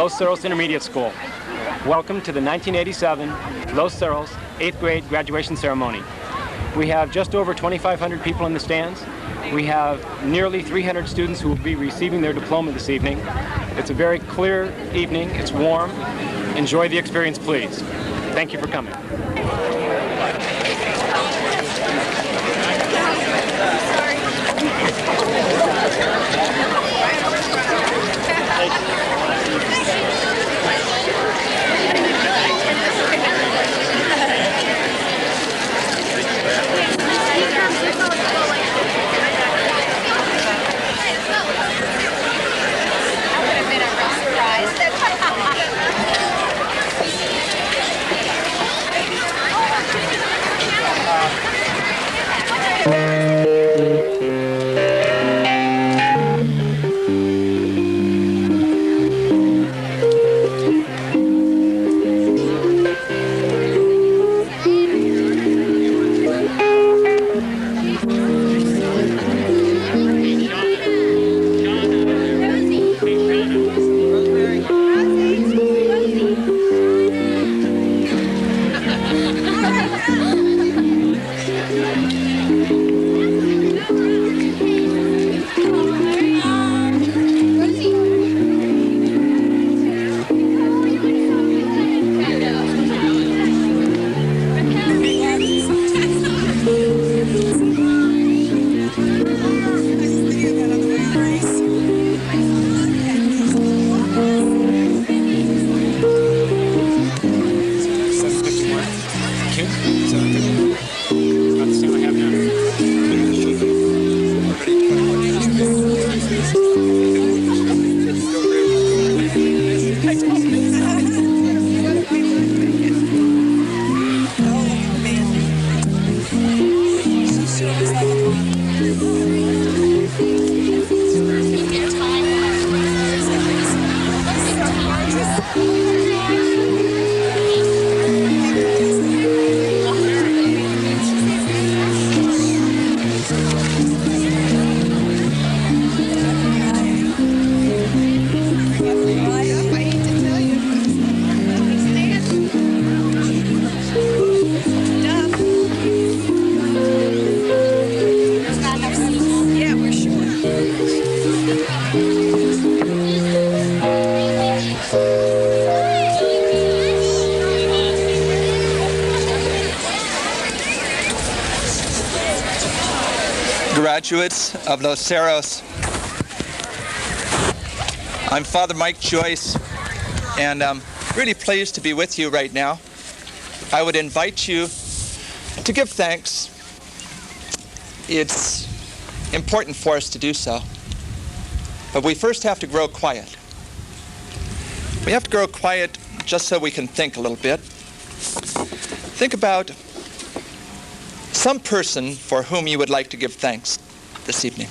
Los Cerros Intermediate School. Welcome to the 1987 Los Cerros 8th grade graduation ceremony. We have just over 2,500 people in the stands. We have nearly 300 students who will be receiving their diploma this evening. It's a very clear evening. It's warm. Enjoy the experience, please. Thank you for coming. Graduates of Los Cerros, I'm Father Mike Joyce, and I'm really pleased to be with you right now. I would invite you to give thanks. It's important for us to do so, but we first have to grow quiet. We have to grow quiet just so we can think a little bit. Think about some person for whom you would like to give thanks this evening.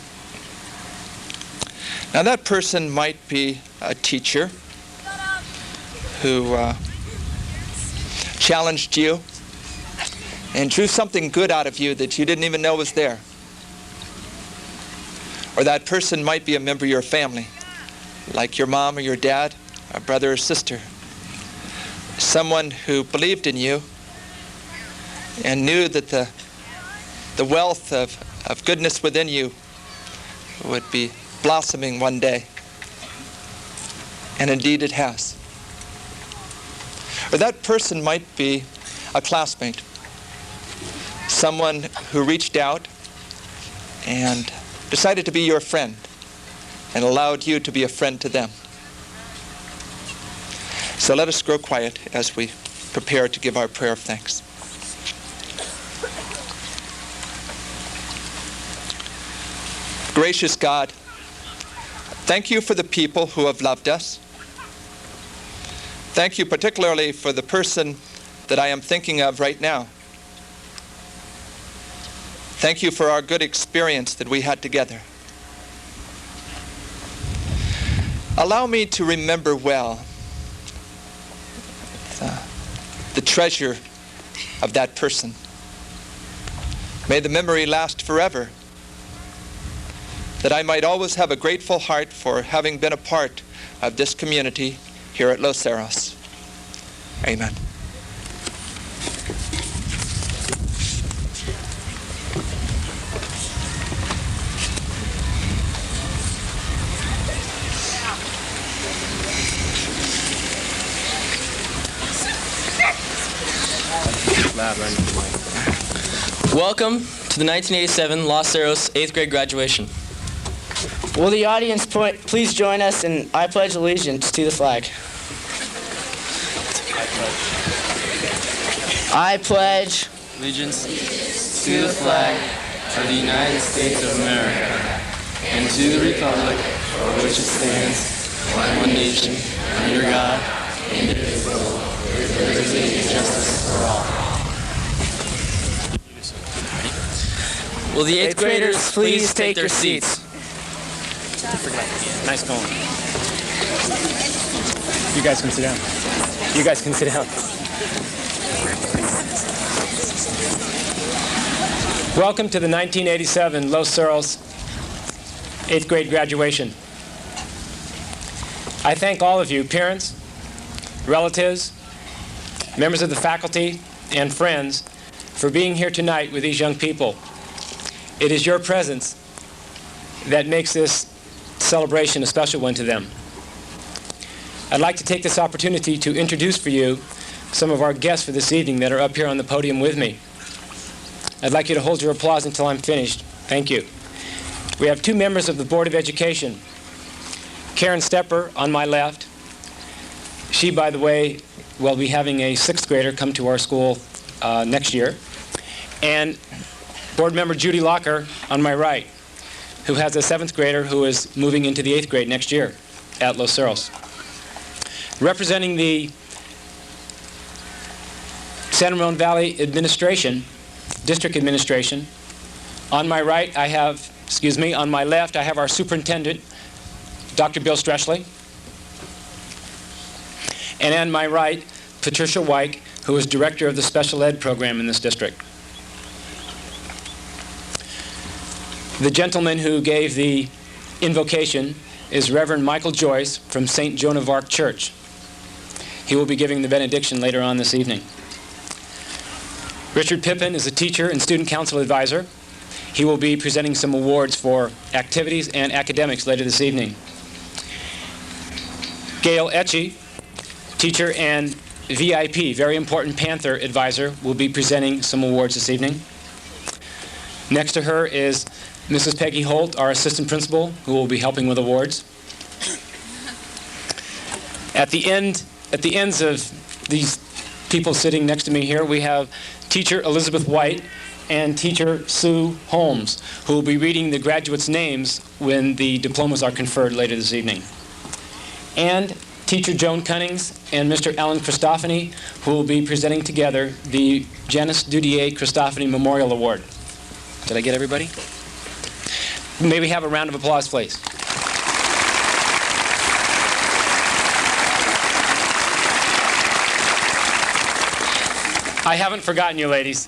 Now that person might be a teacher who challenged you and drew something good out of you that you didn't even know was there. Or that person might be a member of your family, like your mom or your dad, a brother or sister. Someone who believed in you and knew that the wealth of goodness within you would be blossoming one day. And indeed it has. Or that person might be a classmate, someone who reached out and decided to be your friend and allowed you to be a friend to them. So let us grow quiet as we prepare to give our prayer of thanks. Gracious God, thank you for the people who have loved us. Thank you particularly for the person that I am thinking of right now. Thank you for our good experience that we had together. Allow me to remember well the treasure of that person. May the memory last forever, that I might always have a grateful heart for having been a part of this community here at Los Cerros. Amen. Welcome to the 1987 Los Cerros 8th grade graduation. Will the audience please join us in I Pledge Allegiance to the flag. I pledge Allegiance to the flag of the United States of America and to the republic for which it stands, one nation, under God, indivisible, with liberty and justice for all. Will the 8th graders please take their seats? Nice going. You guys can sit down. You guys can sit down. Welcome to the 1987 Los Cerros 8th grade graduation. I thank all of you, parents, relatives, members of the faculty, and friends, for being here tonight with these young people. It is your presence that makes this celebration a special one to them. I'd like to take this opportunity to introduce for you some of our guests for this evening that are up here on the podium with me. I'd like you to hold your applause until I'm finished. Thank you. We have two members of the Board of Education. Karen Stepper on my left. She, by the way, will be having a 6th grader come to our school next year. And Board Member Judy Locker on my right, who has a 7th grader who is moving into the 8th grade next year at Los Cerros. Representing the San Ramon Valley Administration, District Administration, on my right I have, on my left I have our Superintendent, Dr. Bill Streschley. And on my right, Patricia Wyke, who is Director of the Special Ed program in this district. The gentleman who gave the invocation is Reverend Michael Joyce from St. Joan of Arc Church. He will be giving the benediction later on this evening. Richard Pippin is a teacher and student council advisor. He will be presenting some awards for activities and academics later this evening. Gail Etchie, teacher and VIP, very important Panther advisor, will be presenting some awards this evening. Next to her is Mrs. Peggy Holt, our assistant principal, who will be helping with awards. At the ends of these people sitting next to me here, we have teacher Elizabeth White and teacher Sue Holmes, who will be reading the graduates' names when the diplomas are conferred later this evening. And teacher Joan Cunnings and Mr. Alan Stefanie, who will be presenting together the Janice Dudier Stefanie Memorial Award. Did I get everybody? May we have a round of applause, please? I haven't forgotten you, ladies.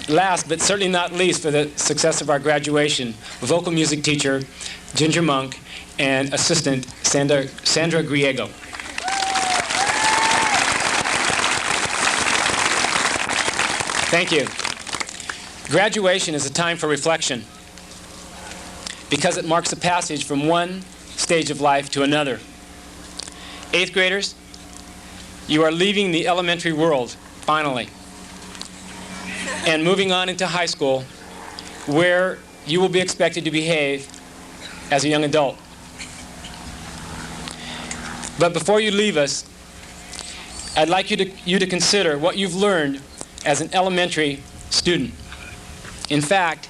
Last, but certainly not least, for the success of our graduation, vocal music teacher Ginger Monk and assistant Sandra Griego. Thank you. Graduation is a time for reflection because it marks a passage from one stage of life to another. 8th graders, you are leaving the elementary world, finally, and moving on into high school, where you will be expected to behave as a young adult. But before you leave us, I'd like you to consider what you've learned as an elementary student. In fact,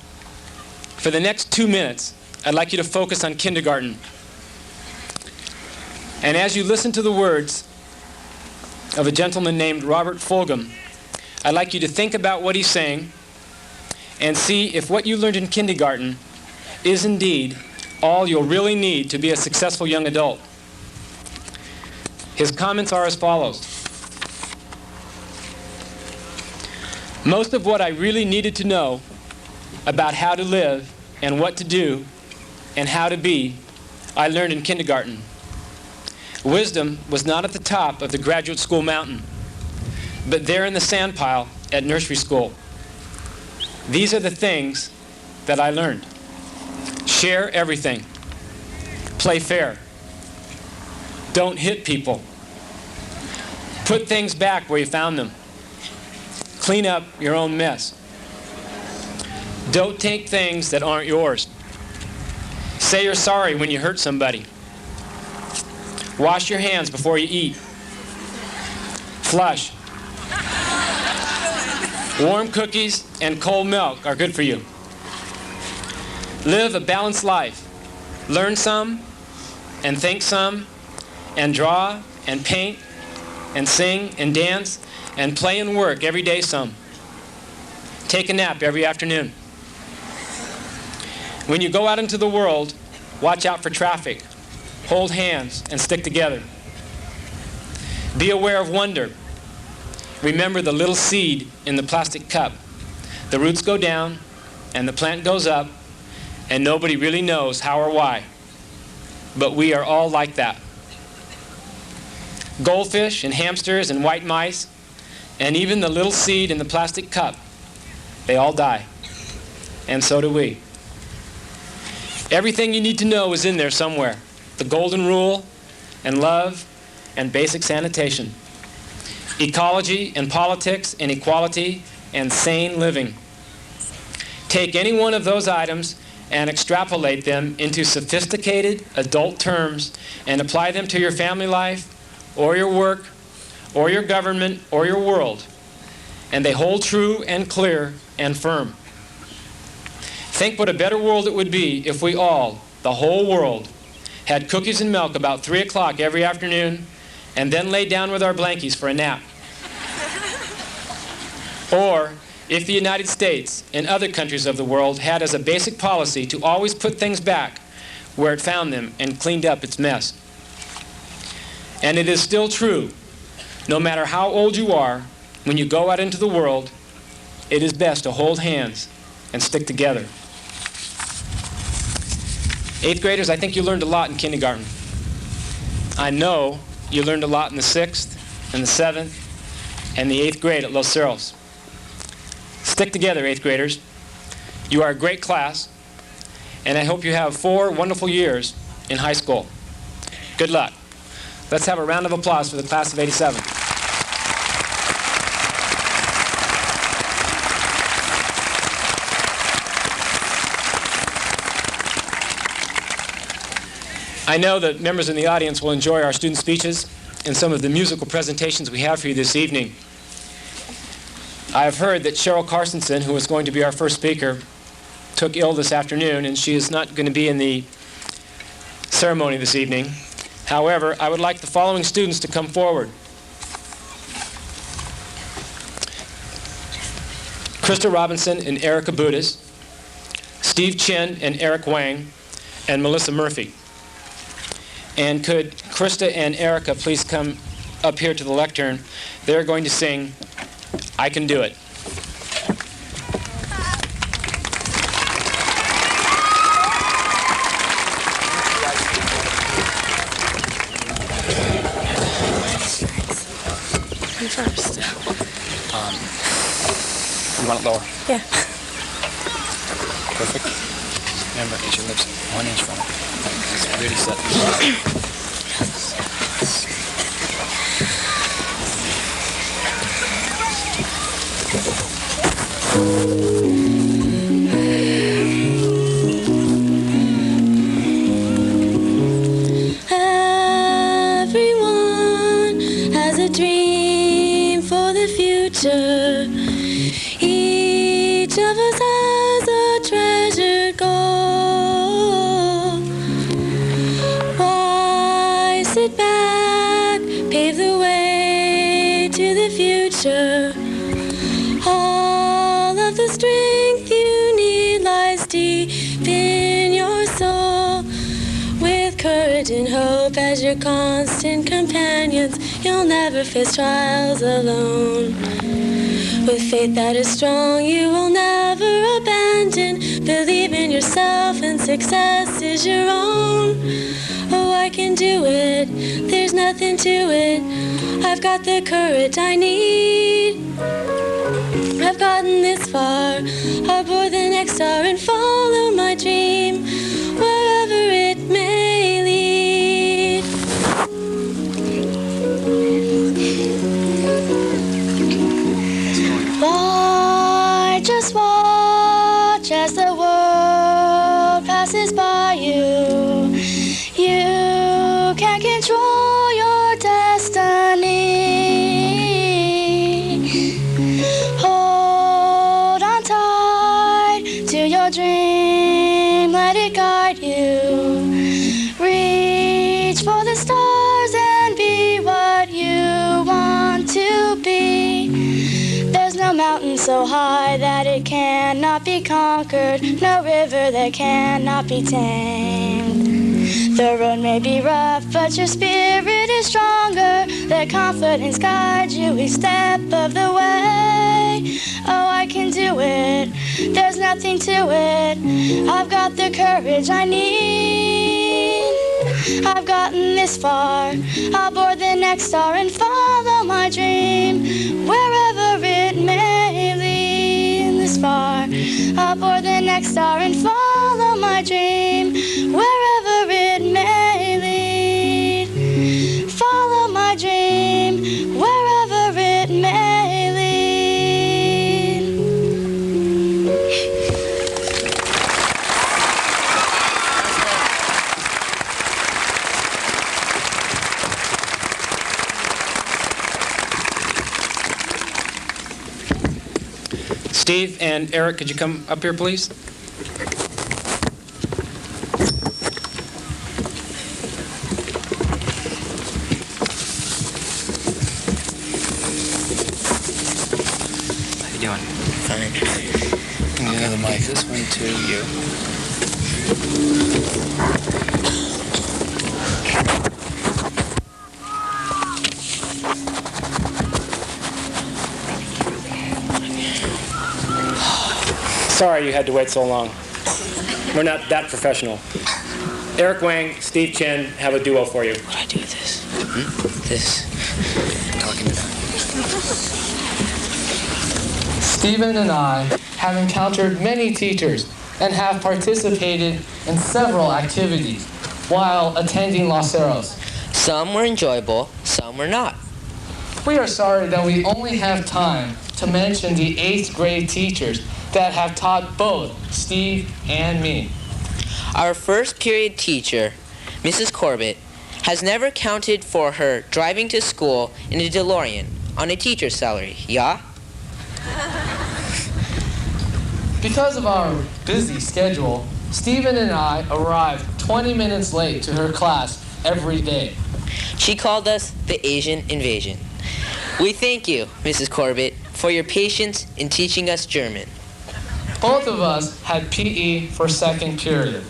for the next 2 minutes, I'd like you to focus on kindergarten. And as you listen to the words of a gentleman named Robert Fulgham, I'd like you to think about what he's saying and see if what you learned in kindergarten is indeed all you'll really need to be a successful young adult. His comments are as follows. Most of what I really needed to know about how to live and what to do and how to be, I learned in kindergarten. Wisdom was not at the top of the graduate school mountain, but there in the sand pile at nursery school. These are the things that I learned. Share everything. Play fair. Don't hit people. Put things back where you found them. Clean up your own mess. Don't take things that aren't yours. Say you're sorry when you hurt somebody. Wash your hands before you eat. Flush. Warm cookies and cold milk are good for you. Live a balanced life. Learn some, and think some, and draw, and paint, and sing, and dance, and play and work every day some. Take a nap every afternoon. When you go out into the world, watch out for traffic. Hold hands and stick together. Be aware of wonder. Remember the little seed in the plastic cup. The roots go down, and the plant goes up, and nobody really knows how or why. But we are all like that. Goldfish and hamsters and white mice, and even the little seed in the plastic cup, they all die. And so do we. Everything you need to know is in there somewhere. The golden rule, and love, and basic sanitation. Ecology and politics and equality and sane living. Take any one of those items and extrapolate them into sophisticated adult terms and apply them to your family life or your work or your government or your world. And they hold true and clear and firm. Think what a better world it would be if we all, the whole world, had cookies and milk about 3 o'clock every afternoon and then lay down with our blankies for a nap. Or if the United States and other countries of the world had as a basic policy to always put things back where it found them and cleaned up its mess. And it is still true, no matter how old you are, when you go out into the world, it is best to hold hands and stick together. 8th graders, I think you learned a lot in kindergarten. I know you learned a lot in the 6th and the 7th and the 8th grade at Los Cerros. Stick together, 8th graders. You are a great class, and I hope you have 4 wonderful years in high school. Good luck. Let's have a round of applause for the class of '87. I know that members in the audience will enjoy our student speeches and some of the musical presentations we have for you this evening. I have heard that Cheryl Carsonson, who is going to be our first speaker, took ill this afternoon, and she is not going to be in the ceremony this evening. However, I would like the following students to come forward. Krista Robinson and Erica Budis, Steve Chin and Eric Wang, and Melissa Murphy. And could Krista and Erica please come up here to the lectern? They're going to sing I Can Do It. You first. You want it lower? Yeah. Perfect. Remember, get your lips 1 inch from it. It's really set. Everyone has a dream for the future. Each of us has a treasured goal. Why sit back, pave the way to the future? All of the strength you need lies deep in your soul. With courage and in hope as your constant companions. You'll never face trials alone. With faith that is strong, you will never abandon. Believe in yourself and success is your own. Oh, I can do it, there's nothing to it. I've got the courage I need. I've gotten this far, I'll board the next star and follow my dream, wherever it may lead. Why just watch as the world passes by you? You can't control your destiny. Hold on tight to your dream, let it guide you. Reach for the stars and be what you want to be. There's no mountain so high that it cannot be conquered, no river that cannot be tamed. The road may be rough, but your spirit is stronger. Let confidence guide you each step of the way. Oh, I can do it, there's nothing to it. I've got the courage I need. I've gotten this far, I'll board the next star and follow my dream, wherever it may lead. This far, I'll board the next star and follow my dream, wherever it may lead. Follow my dream, wherever it may lead. Steve and Eric, could you come up here, please? How you doing? Fine. I'm gonna give the mic. This one to you. Sorry you had to wait so long. We're not that professional. Eric Wang, Steve Chen have a duo for you. What do I do with this? This. Talking to them. Stephen and I have encountered many teachers and have participated in several activities while attending Los Cerros. Some were enjoyable, some were not. We are sorry that we only have time to mention the 8th grade teachers that have taught both Steve and me. Our first period teacher, Mrs. Corbett, has never counted for her driving to school in a DeLorean on a teacher's salary, yeah? Because of our busy schedule, Stephen and I arrived 20 minutes late to her class every day. She called us the Asian invasion. We thank you, Mrs. Corbett, for your patience in teaching us German. Both of us had PE for second period.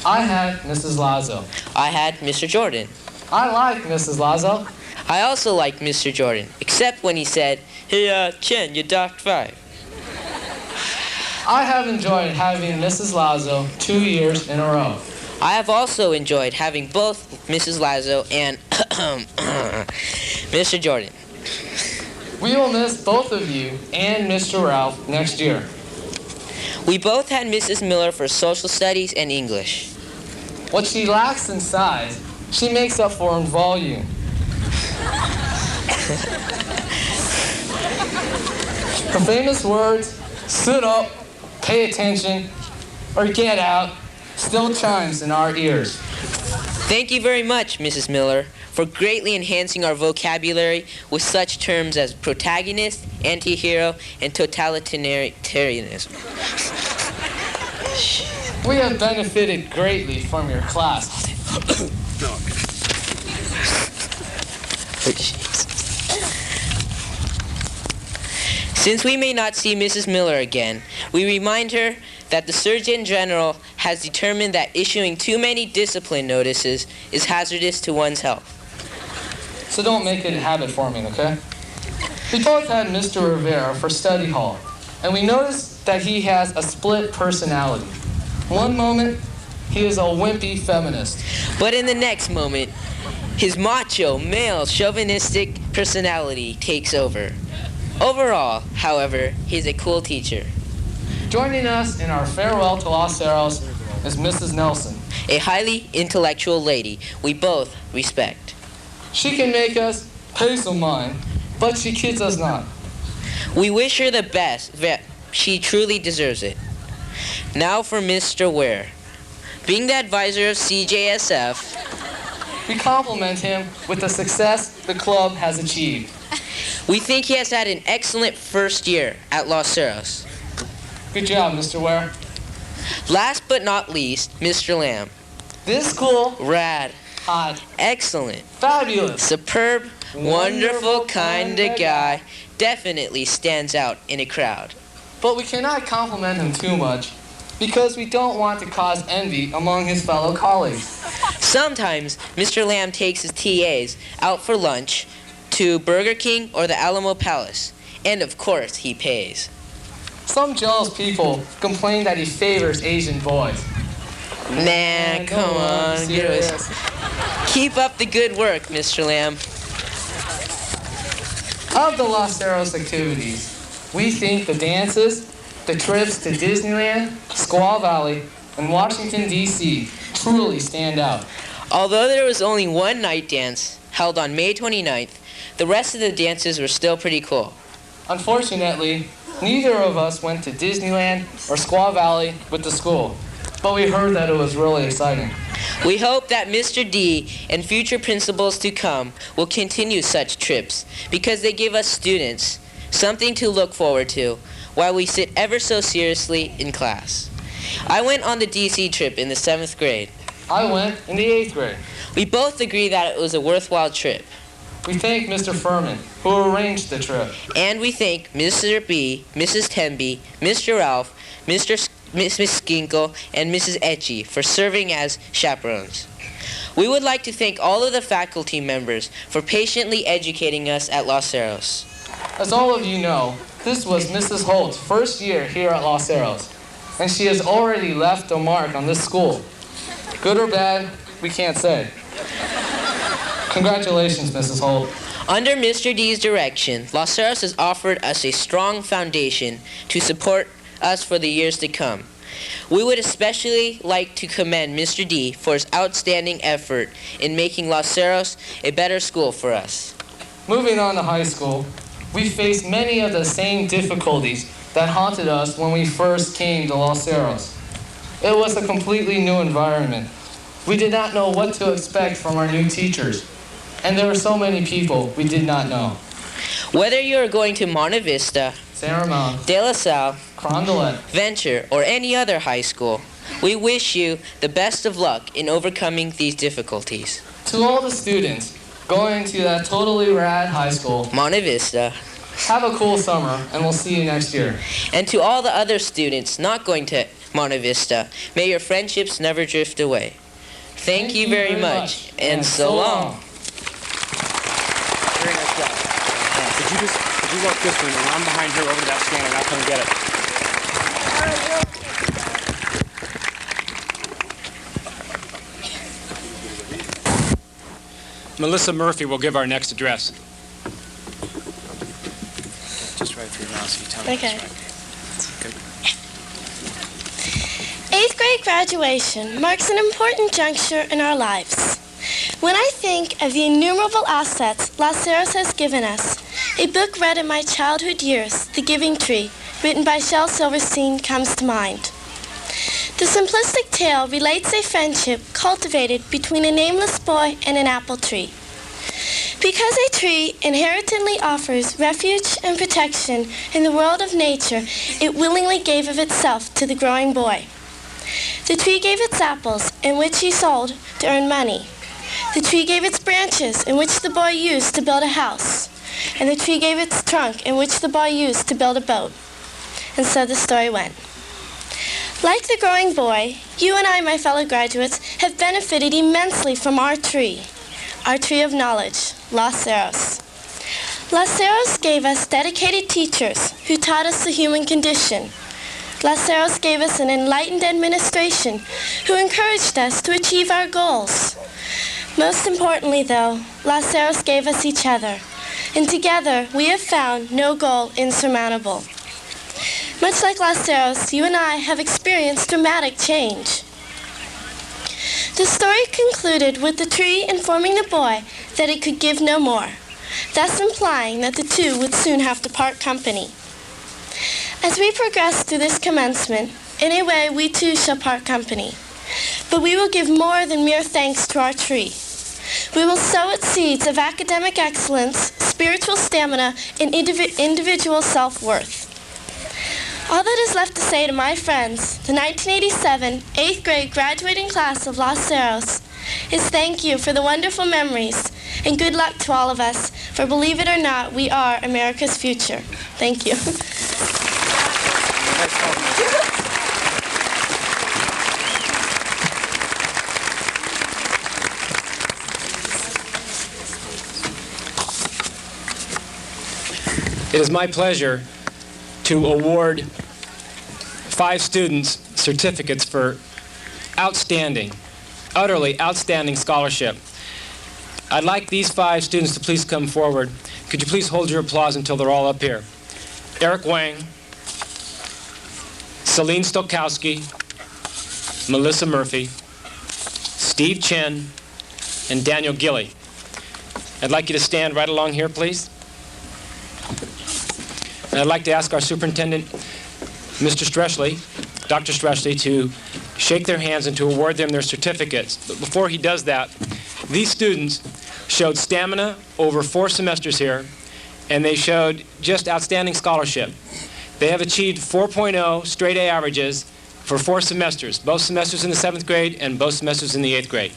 I had Mrs. Lazo. I had Mr. Jordan. I like Mrs. Lazo. I also liked Mr. Jordan, except when he said, "Hey, Chen, you docked 5." I have enjoyed having Mrs. Lazo 2 years in a row. I have also enjoyed having both Mrs. Lazo and Mr. Jordan. We will miss both of you and Mr. Ralph next year. We both had Mrs. Miller for social studies and English. What she lacks in size, she makes up for in volume. Her famous words, "Sit up, pay attention," or "get out," still chimes in our ears. Thank you very much, Mrs. Miller, for greatly enhancing our vocabulary with such terms as protagonist, anti-hero, and totalitarianism. We have benefited greatly from your class. Since we may not see Mrs. Miller again, we remind her that the Surgeon General has determined that issuing too many discipline notices is hazardous to one's health. So don't make it habit forming, okay? We both had Mr. Rivera for study hall, and we noticed that he has a split personality. One moment, he is a wimpy feminist. But in the next moment, his macho, male, chauvinistic personality takes over. Overall, however, he's a cool teacher. Joining us in our farewell to Los Cerros is Mrs. Nelson. A highly intellectual lady we both respect. She can make us pay some mind, but she kids us not. We wish her the best. She truly deserves it. Now for Mr. Ware. Being the advisor of CJSF, We compliment him with the success the club has achieved. we think he has had an excellent first year at Los Cerros. Good job, Mr. Ware. Last but not least, Mr. Lamb. This school, Rad, hot, excellent, fabulous, superb, wonderful kind of guy definitely stands out in a crowd. but we cannot compliment him too much because we don't want to cause envy among his fellow colleagues. Sometimes Mr. Lamb takes his TAs out for lunch to Burger King or the Alamo Palace, and of course he pays. Some jealous people complain that he favors Asian boys. Nah, come on, get away. serious. Keep up the good work, Mr. Lamb. Of the Los Cerros activities, we think the dances, the trips to Disneyland, Squaw Valley, and Washington, D.C. truly stand out. Although there was only one night dance held on May 29th, the rest of the dances were still pretty cool. Unfortunately, neither of us went to Disneyland or Squaw Valley with the school, but we heard that it was really exciting. We hope that Mr. D and future principals to come will continue such trips because they give us students something to look forward to while we sit ever so seriously in class. I went on the DC trip in the 7th grade. I went in the 8th grade. We both agree that it was a worthwhile trip. We thank Mr. Furman, who arranged the trip. And we thank Mr. B, Mrs. Tenby, Mr. Ralph, Mrs. Skinkle, and Mrs. Etchie for serving as chaperones. We would like to thank all of the faculty members for patiently educating us at Los Cerros. As all of you know, this was Mrs. Holt's first year here at Los Cerros, and she has already left a mark on this school. Good or bad, we can't say. Congratulations, Mrs. Holt. Under Mr. D's direction, Los Cerros has offered us a strong foundation to support us for the years to come. We would especially like to commend Mr. D for his outstanding effort in making Los Cerros a better school for us. Moving on to high school, we faced many of the same difficulties that haunted us when we first came to Los Cerros. It was a completely new environment. We did not know what to expect from our new teachers, and there were so many people we did not know. Whether you are going to Monte Vista, San Ramon, De La Salle, Carondelet, Venture, or any other high school, we wish you the best of luck in overcoming these difficulties. to all the students going to that totally rad high school, Monte Vista, have a cool summer, and we'll see you next year. and to all the other students not going to Monte Vista, may your friendships never drift away. Thank you very much, and so long. Very nice job. Could you walk this way and run behind her over to that stand and I'll come get it. Melissa Murphy will give our next address. Just right through now so you tell me. Okay. Good. 8th grade graduation marks an important juncture in our lives. When I think of the innumerable assets Los Cerros has given us, a book read in my childhood years, The Giving Tree, written by Shel Silverstein, comes to mind. The simplistic tale relates a friendship cultivated between a nameless boy and an apple tree. Because a tree inherently offers refuge and protection in the world of nature, it willingly gave of itself to the growing boy. The tree gave its apples, in which he sold to earn money. The tree gave its branches, in which the boy used to build a house. And the tree gave its trunk, in which the boy used to build a boat. And so the story went. Like the growing boy, You and I, my fellow graduates, have benefited immensely from our tree of knowledge, Los Cerros. Los Cerros gave us dedicated teachers who taught us the human condition. Los Cerros gave us an enlightened administration who encouraged us to achieve our goals. Most importantly, though, Los Cerros gave us each other, and together we have found no goal insurmountable. Much like Los Cerros, you and I have experienced dramatic change. The story concluded with the tree informing the boy that it could give no more, thus implying that the two would soon have to part company. As we progress through this commencement, in a way we too shall part company, but we will give more than mere thanks to our tree. We will sow its seeds of academic excellence, spiritual stamina, and individual self-worth. All that is left to say to my friends, the 1987 8th grade graduating class of Los Cerros, is thank you for the wonderful memories, and good luck to all of us, for believe it or not, we are America's future. Thank you. It is my pleasure to award 5 students certificates for outstanding, utterly outstanding scholarship. I'd like these 5 students to please come forward. Could you please hold your applause until they're all up here? Eric Wang, Celine Stokowski, Melissa Murphy, Steve Chen, and Daniel Gilly. I'd like you to stand right along here, please. And I'd like to ask our superintendent, Mr. Streschley, Dr. Streschley, to shake their hands and to award them their certificates. But before he does that, these students showed stamina over 4 semesters here, and they showed just outstanding scholarship. They have achieved 4.0 straight A averages for 4 semesters, both semesters in the 7th grade and both semesters in the 8th grade.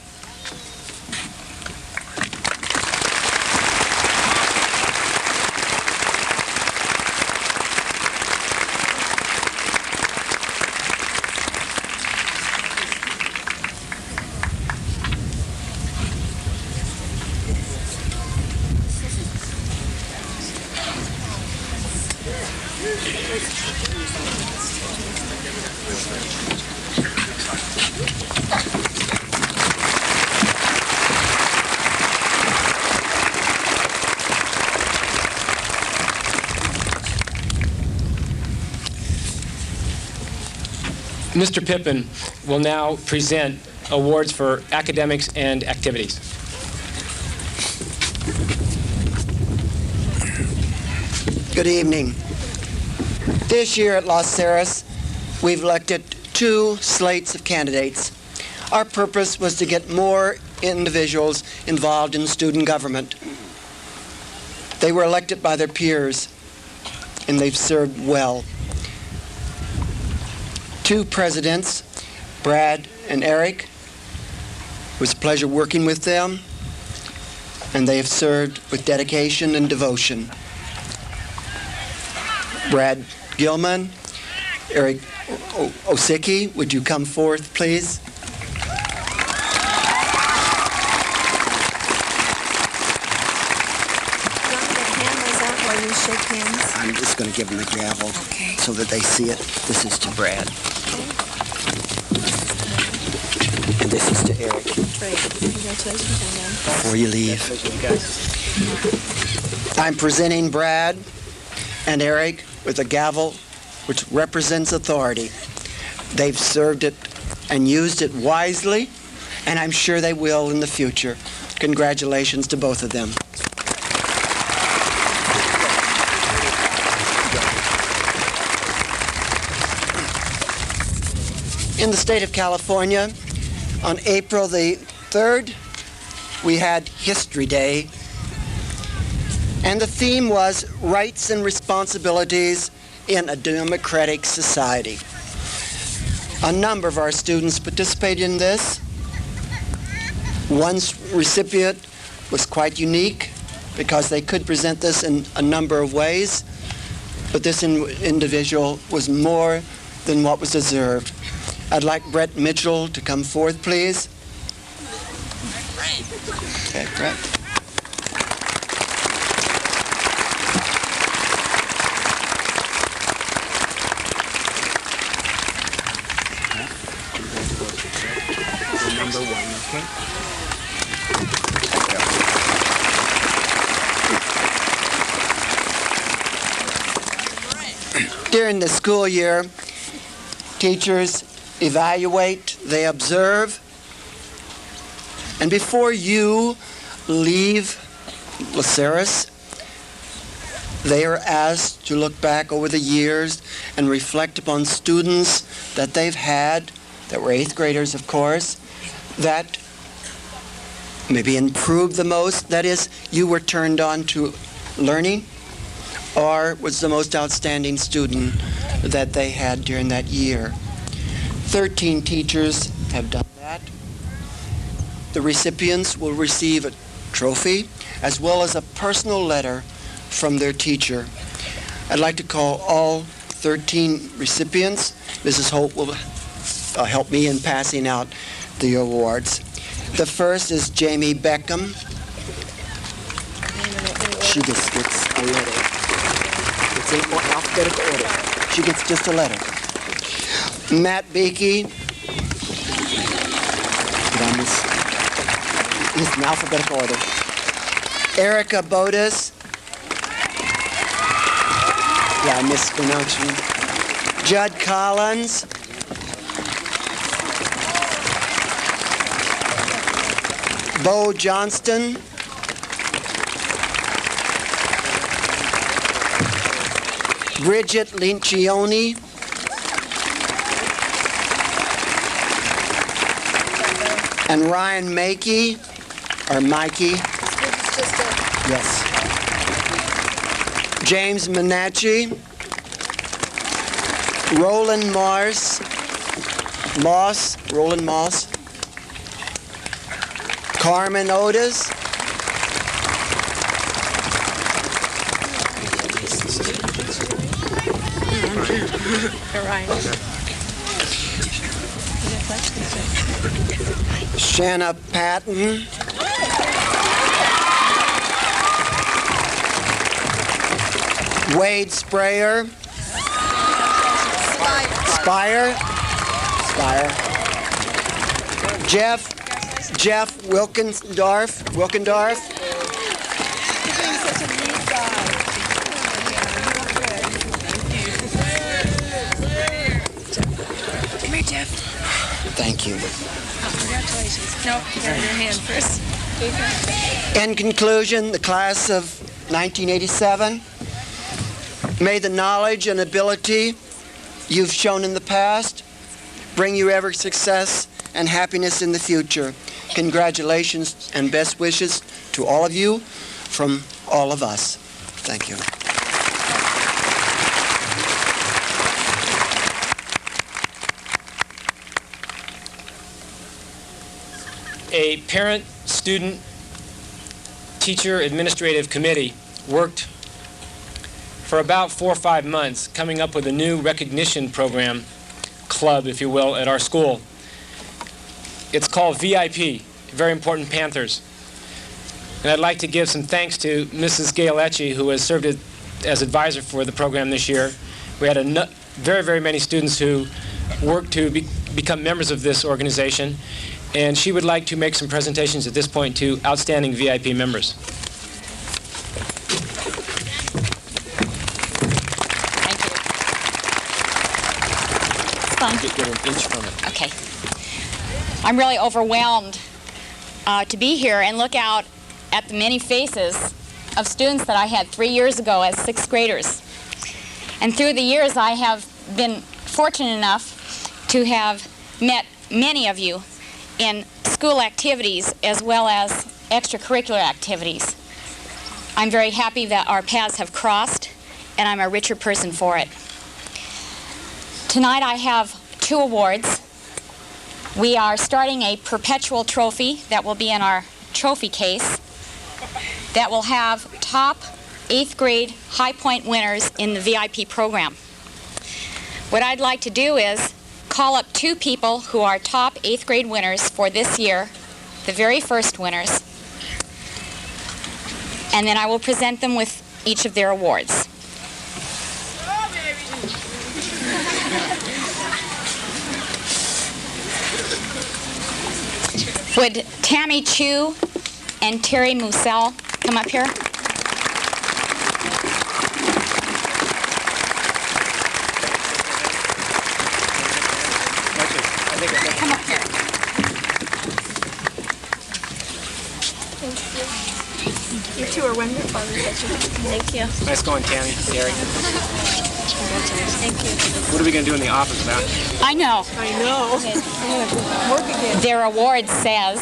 Mr. Pippin will now present awards for academics and activities. Good evening. This year at Los Cerros, we've elected 2 slates of candidates. Our purpose was to get more individuals involved in student government. They were elected by their peers, and they've served well. 2 presidents, Brad and Eric. It was a pleasure working with them, and they have served with dedication and devotion. Brad Gilman, Eric Osicki, would you come forth, please? I'm just going to give them the gavel so that they see it. This is to Brad. And this is to Eric. Before you leave, I'm presenting Brad and Eric with a gavel which represents authority. They've served it and used it wisely, and I'm sure they will in the future. Congratulations to both of them. In the state of California, on April the 3rd, we had History Day, and the theme was Rights and Responsibilities in a Democratic Society. A number of our students participated in this. One recipient was quite unique because they could present this in a number of ways, but this individual was more than what was deserved. I'd like Brett Mitchell to come forth, please. Okay, Brett. Number 1, okay? During the school year, teachers evaluate, they observe, and before you leave Los Cerros, they are asked to look back over the years and reflect upon students that they've had, that were 8th graders, of course, that maybe improved the most, that is, you were turned on to learning, or was the most outstanding student that they had during that year. 13 teachers have done that. The recipients will receive a trophy as well as a personal letter from their teacher. I'd like to call all 13 recipients. Mrs. Holt will help me in passing out the awards. The first is Jamie Beckham. She just gets a letter. It's in alphabetical order. She gets just a letter. Matt Beakey. Did I miss? It's in alphabetical order. Erica Bodas. Yeah, I mispronounced you. Judd Collins. Bo Johnston. Bridget Lincioni. And Ryan Makey, or Mikey. Yes. James Menachie. Roland Moss. Carmen Otis. Shanna Patton. Wade Sprayer. Spire. Jeff Wilkendorf. Come here, Jeff. Thank you. Congratulations. No, you got your hand first. In conclusion, the class of 1987, may the knowledge and ability you've shown in the past bring you every success and happiness in the future. Congratulations and best wishes to all of you from all of us. Thank you. A parent, student, teacher, administrative committee worked for about 4 or 5 months coming up with a new recognition program, club, if you will, at our school. It's called VIP, Very Important Panthers. And I'd like to give some thanks to Mrs. Gail Etchie, who has served as advisor for the program this year. We had very, very many students who worked to become members of this organization, and she would like to make some presentations at this point to outstanding VIP members. Thank you. It's fun. Get an inch from it. Okay. I'm really overwhelmed to be here and look out at the many faces of students that I had 3 years ago as 6th graders. And through the years, I have been fortunate enough to have met many of you in school activities as well as extracurricular activities. I'm very happy that our paths have crossed, and I'm a richer person for it. Tonight I have 2 awards. We are starting a perpetual trophy that will be in our trophy case that will have top 8th grade high point winners in the VIP program. What I'd like to do is call up two people who are top 8th grade winners for this year, the very first winners, and then I will present them with each of their awards. Would Tammy Chu and Terry Musell come up here? Come up here. You two are wonderful. Thank you. Nice going, Tammy, Gary. Thank you. What are we going to do in the office now? I know. I know. I'm going to work again. Their award says,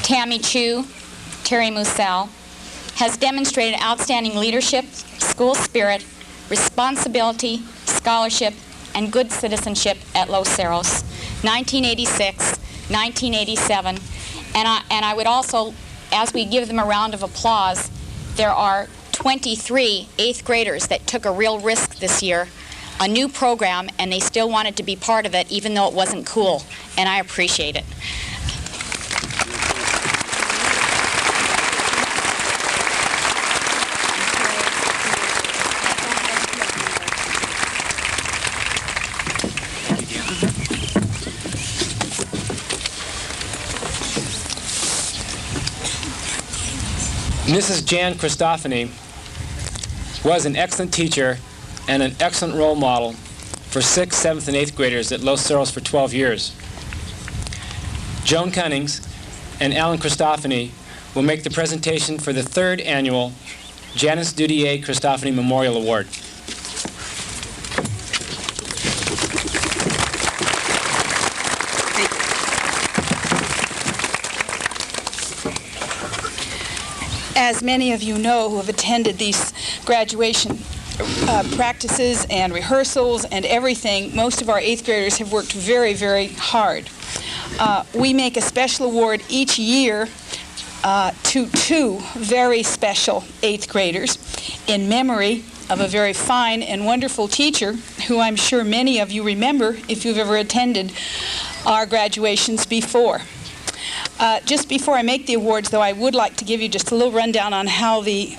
Tammy Chu, Terry Musell, has demonstrated outstanding leadership, school spirit, responsibility, scholarship, and good citizenship at Los Cerros, 1986, 1987. And I would also, as we give them a round of applause, there are 23 8th graders that took a real risk this year, a new program, and they still wanted to be part of it even though it wasn't cool, and I appreciate it. Mrs. Jan Stefanie was an excellent teacher and an excellent role model for 6th, 7th, and 8th graders at Los Cerros for 12 years. Joan Cunnings and Alan Stefanie will make the presentation for the 3rd annual Janice Dudier Stefanie Memorial Award. As many of you know who have attended these graduation practices and rehearsals and everything, most of our 8th graders have worked very, very hard. We make a special award each year to two very special 8th graders in memory of a very fine and wonderful teacher who I'm sure many of you remember if you've ever attended our graduations before. Just before I make the awards, though, I would like to give you just a little rundown on how the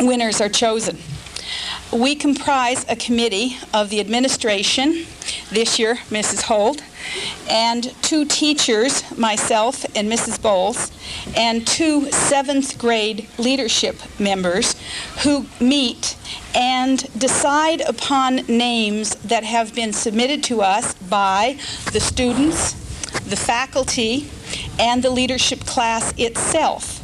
winners are chosen. We comprise a committee of the administration, this year Mrs. Holt, and two teachers, myself and Mrs. Bowles, and two 7th grade leadership members who meet and decide upon names that have been submitted to us by the students, the faculty, and the leadership class itself.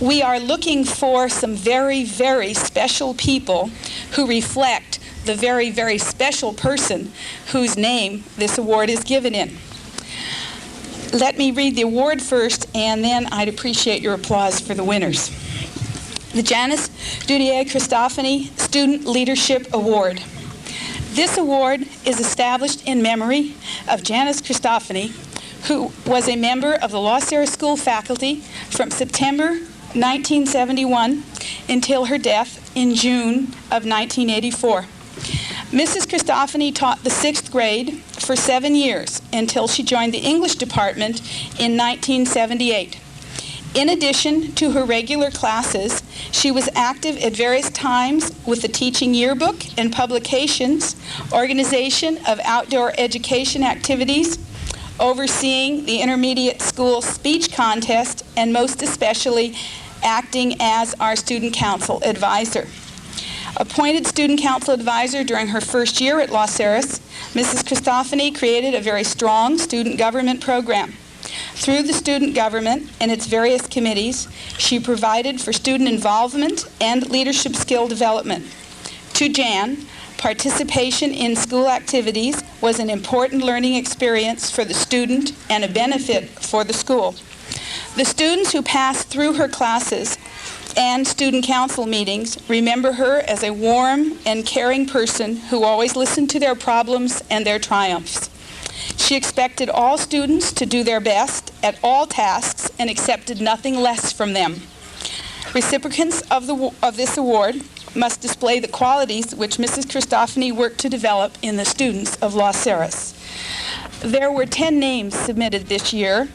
We are looking for some very, very special people who reflect the very, very special person whose name this award is given in. Let me read the award first, and then I'd appreciate your applause for the winners. The Janice Dudier Stefanie Student Leadership Award. This award is established in memory of Janice Stefanie, who was a member of the Los Cerros School faculty from September 1971 until her death in June of 1984. Mrs. Stefanie taught the 6th grade for 7 years until she joined the English department in 1978. In addition to her regular classes, she was active at various times with the teaching yearbook and publications, organization of outdoor education activities, overseeing the intermediate school speech contest, and most especially acting as our student council advisor. Appointed student council advisor during her first year at Los Cerros, Mrs. Stefanie created a very strong student government program. Through the student government and its various committees, she provided for student involvement and leadership skill development. To Jan, participation in school activities was an important learning experience for the student and a benefit for the school. The students who passed through her classes and student council meetings remember her as a warm and caring person who always listened to their problems and their triumphs. She expected all students to do their best at all tasks and accepted nothing less from them. Recipients of this award must display the qualities which Mrs. Stefanie worked to develop in the students of Los Cerros. There were 10 names submitted this year,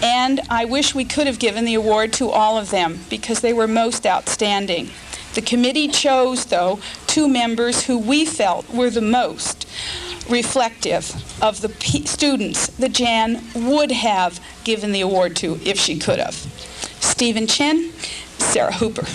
and I wish we could have given the award to all of them because they were most outstanding. The committee chose, though, 2 members who we felt were the most reflective of the students that Jan would have given the award to if she could have. Stephen Chen, Sarah Hooper.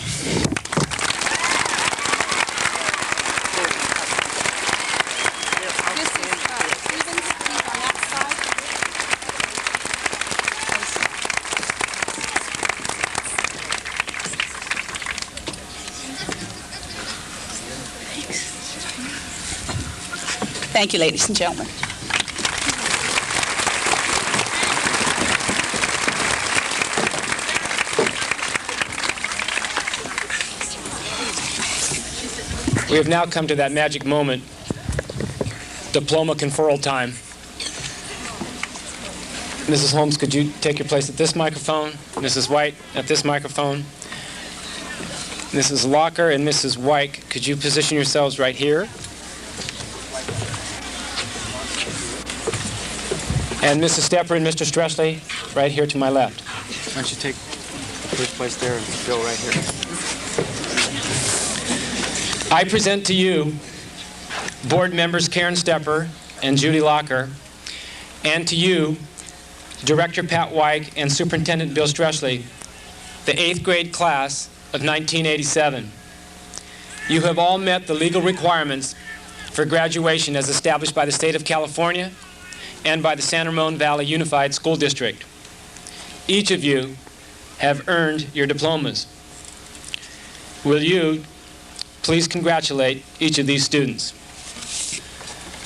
Thank you, ladies and gentlemen. We have now come to that magic moment, diploma conferral time. Mrs. Holmes, could you take your place at this microphone? Mrs. White at this microphone. Mrs. Locker and Mrs. White, could you position yourselves right here? And Mrs. Stepper and Mr. Stressley, right here to my left. Why don't you take the first place there and Bill right here. I present to you board members Karen Stepper and Judy Locker, and to you, Director Pat Wyke and Superintendent Bill Stressley, the 8th grade class of 1987. You have all met the legal requirements for graduation as established by the state of California and by the San Ramon Valley Unified School District. Each of you have earned your diplomas. Will you please congratulate each of these students?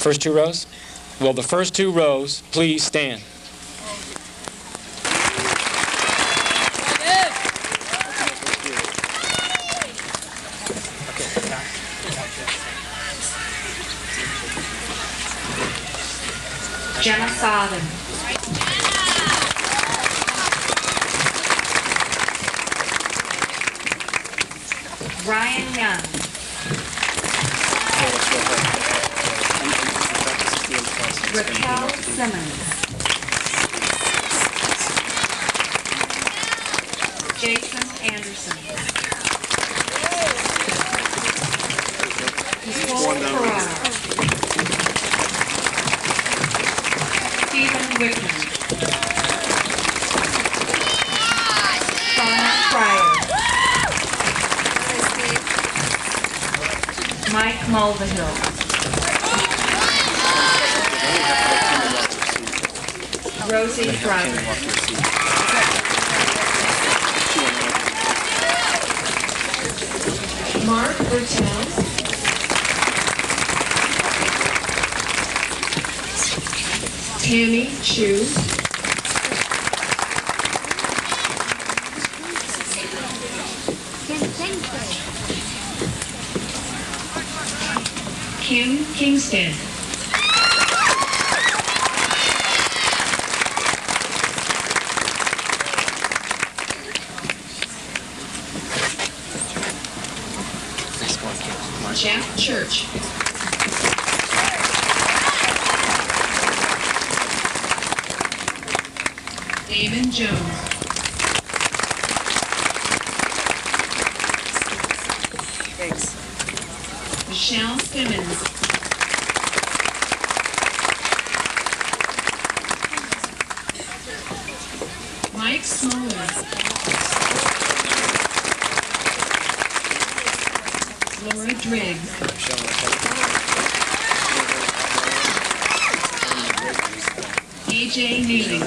First 2 rows? Will the first 2 rows please stand? Jenna Sodden. Ryan Young. Raquel Simmons. Jason Anderson. Nicole Ferrara. Stephen Wickman. Donna Fryer. Mike Mulvihill. Rosie Broderick. Mark Bertel. Tammy Chu. Kim Kingston. Jeff Church. Damon Jones. Michelle Simmons. Mike Smoller. Laura Driggs. AJ Neely.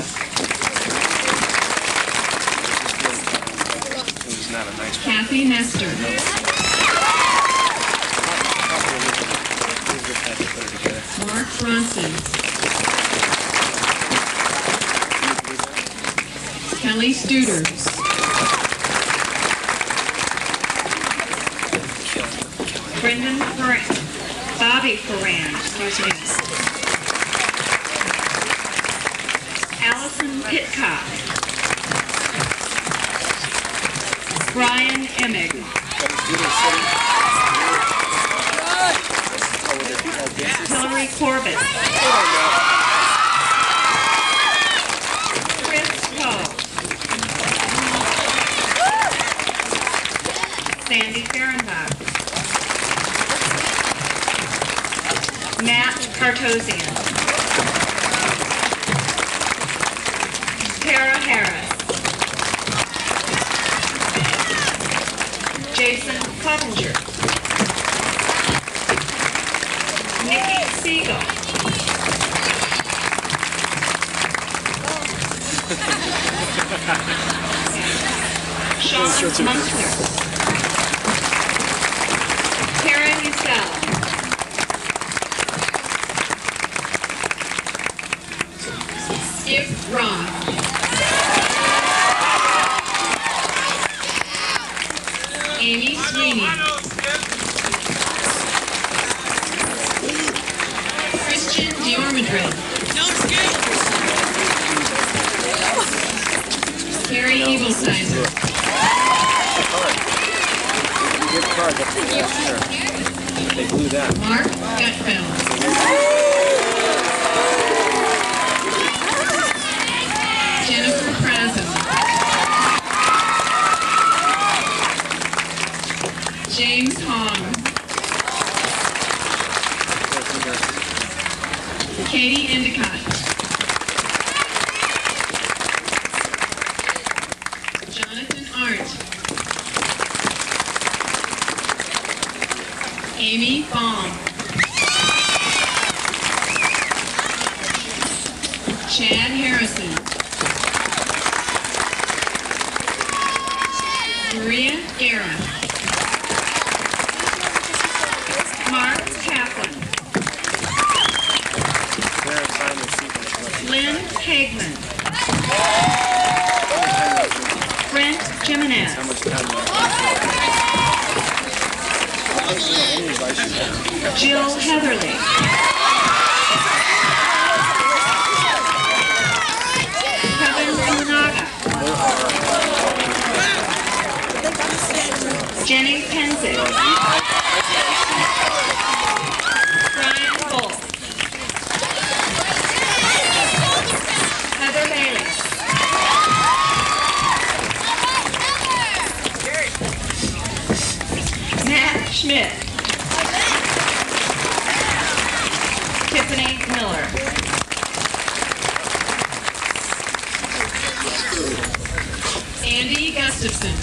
Kathy Nestor. Mark Bronson. Kelly Studer. Brendan Ferran. Bobby Ferran, excuse me. Allison Pitcock. Brian Emig. Gregory Corbett. Chris Poe. Sandy Fahrenbach. Matt Cartosian. Tara Harris. Jason Clevenger. Nikki Siegel. Sean Munkler. Karen Ussel. Skip Roth. Amy Sweeney. Christian Diormadrid. Carrie Eaglesizer. They blew that. Mark Gutfeld. Jennifer Prazo. James Hong. Katie Endicott. Jonathan Arndt. Amy Baum. Chad Harrison. Maria Guerra. Mark Kaplan. Lynn Hagman. Brent Jimenez. Jill Heatherly. Kevin Funaga. Jenny Penzick. Brian Bolt. Heather Bailey. Matt Schmidt. Tiffany Miller. Andy Gustafson.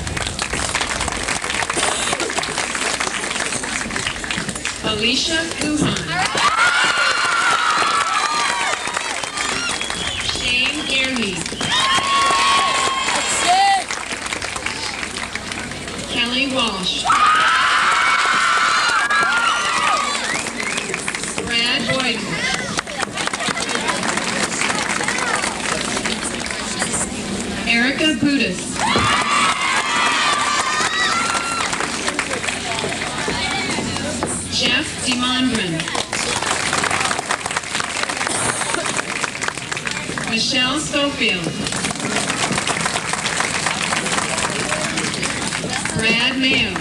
Alicia Guhan. Shane Gearney. Kelly Walsh. Brad Boyden. Erica Budis. Jeff DeMondren. Michelle Schofield. Brad Mayo.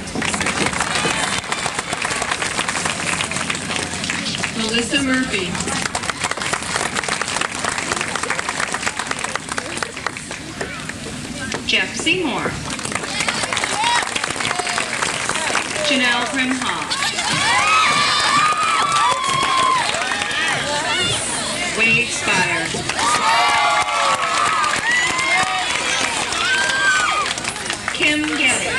Melissa Murphy. Jeff Seymour. Janelle Grimhall. Wade Spire. Kim Getty.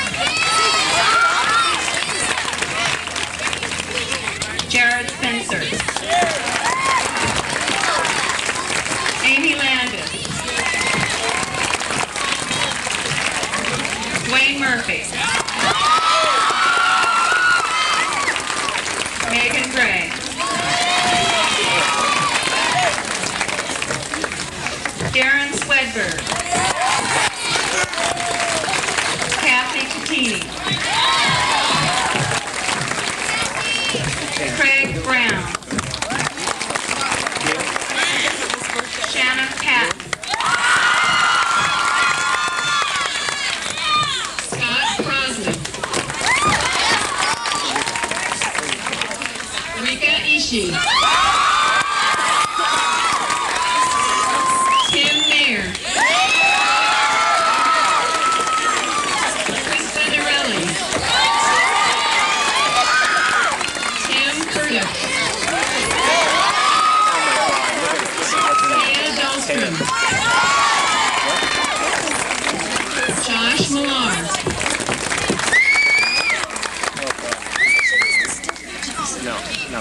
Jared Spencer. Amy Landis. Wayne Murphy. Megan Gray. Darren Swedberg. Kathy Catini. Craig Brown. Shanna Patton. Scott Crosby. Rika Ishii.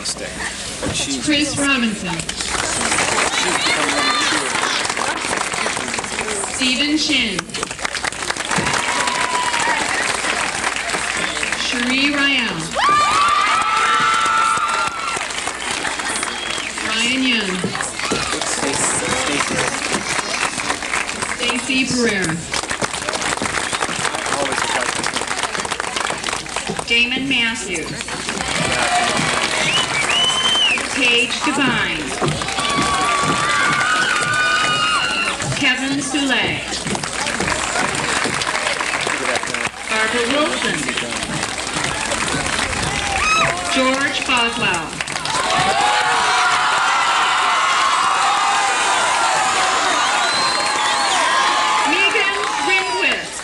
on stick. Chris Robinson. Stephen Shin. Cherie Rael. Ryan Young. Stacy Pereira. Damon Matthews. Paige Devine. Kevin Soule. Barbara Wilson. George Boswell. Megan Ringquist.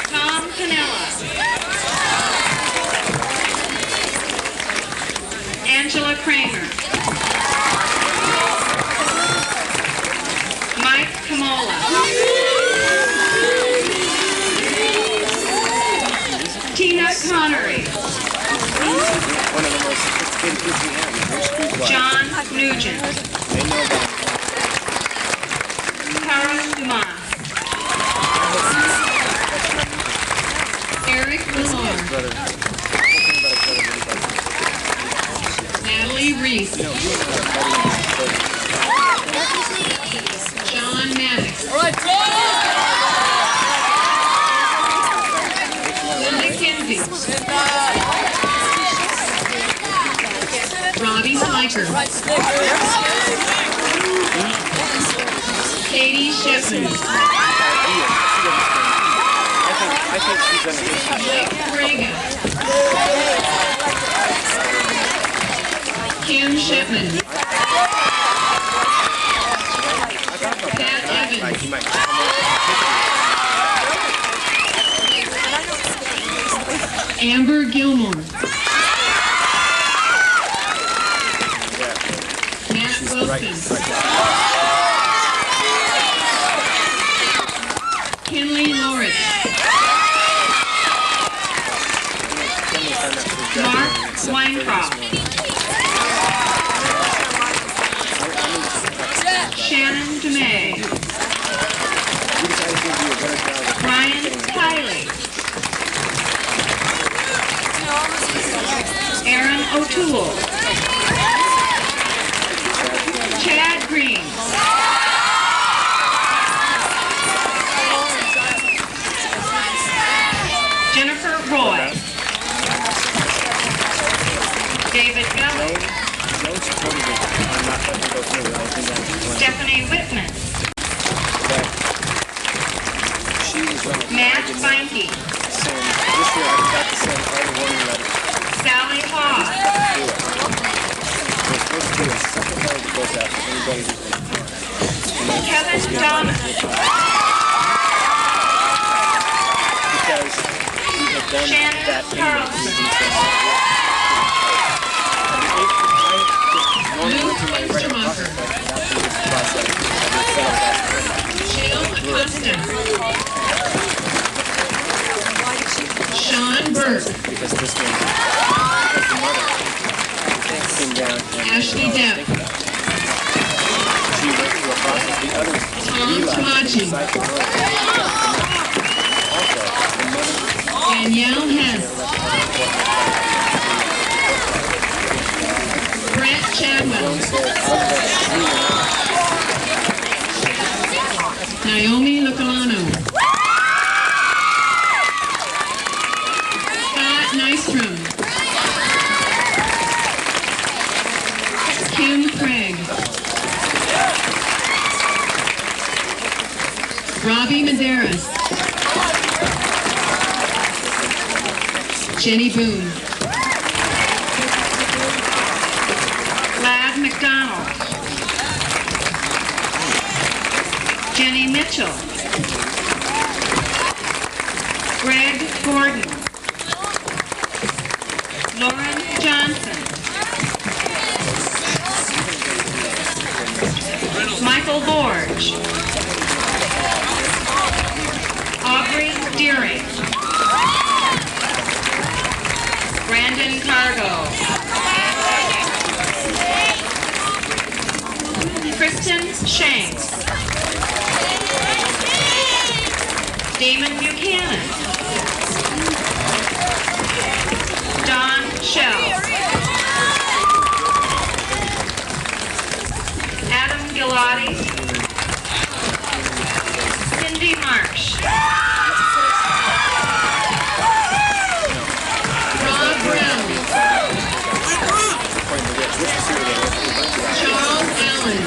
Tom Canella. Angela Kramer. Mike Kamola. Tina Connery. John Nugent. Carol Dumas. Eric Millard. Natalie Reese. John Maddox. Linda Kinsey. Robbie Sliker. Katie Shipman. Blake Reagan. Kim Shipman. Pat Evans. Amber Gilmore. Matt Wilson. Kinley Lawrence. Mark Weintraub. Shannon DeMay. Ryan Kiley. Aaron O'Toole. Chad Green. Jennifer Roy. David Gelly. Stefanie Whitman. Matt Feinke. Sally Hawes. Kevin Donovan. Shannon Carlson. Luke Winstermacher. Jill Acosta. Sean Burke. Ashley Depp. Tom Tamachi. Danielle Hess. Brett Chadwell. Naomi Lucalano. Scott Nystrom. Kim Craig. Robbie Medeiros. Jenny Boone. Glad McDonald. Jenny Mitchell. Greg Gordon. Lauren Johnson. Michael Borge. Aubrey Deering. Brandon Cargo. Kristen Shanks. Damon Buchanan. Don Shell. Adam Gillotti. Cindy Marsh. Rob Brown. Charles Allen.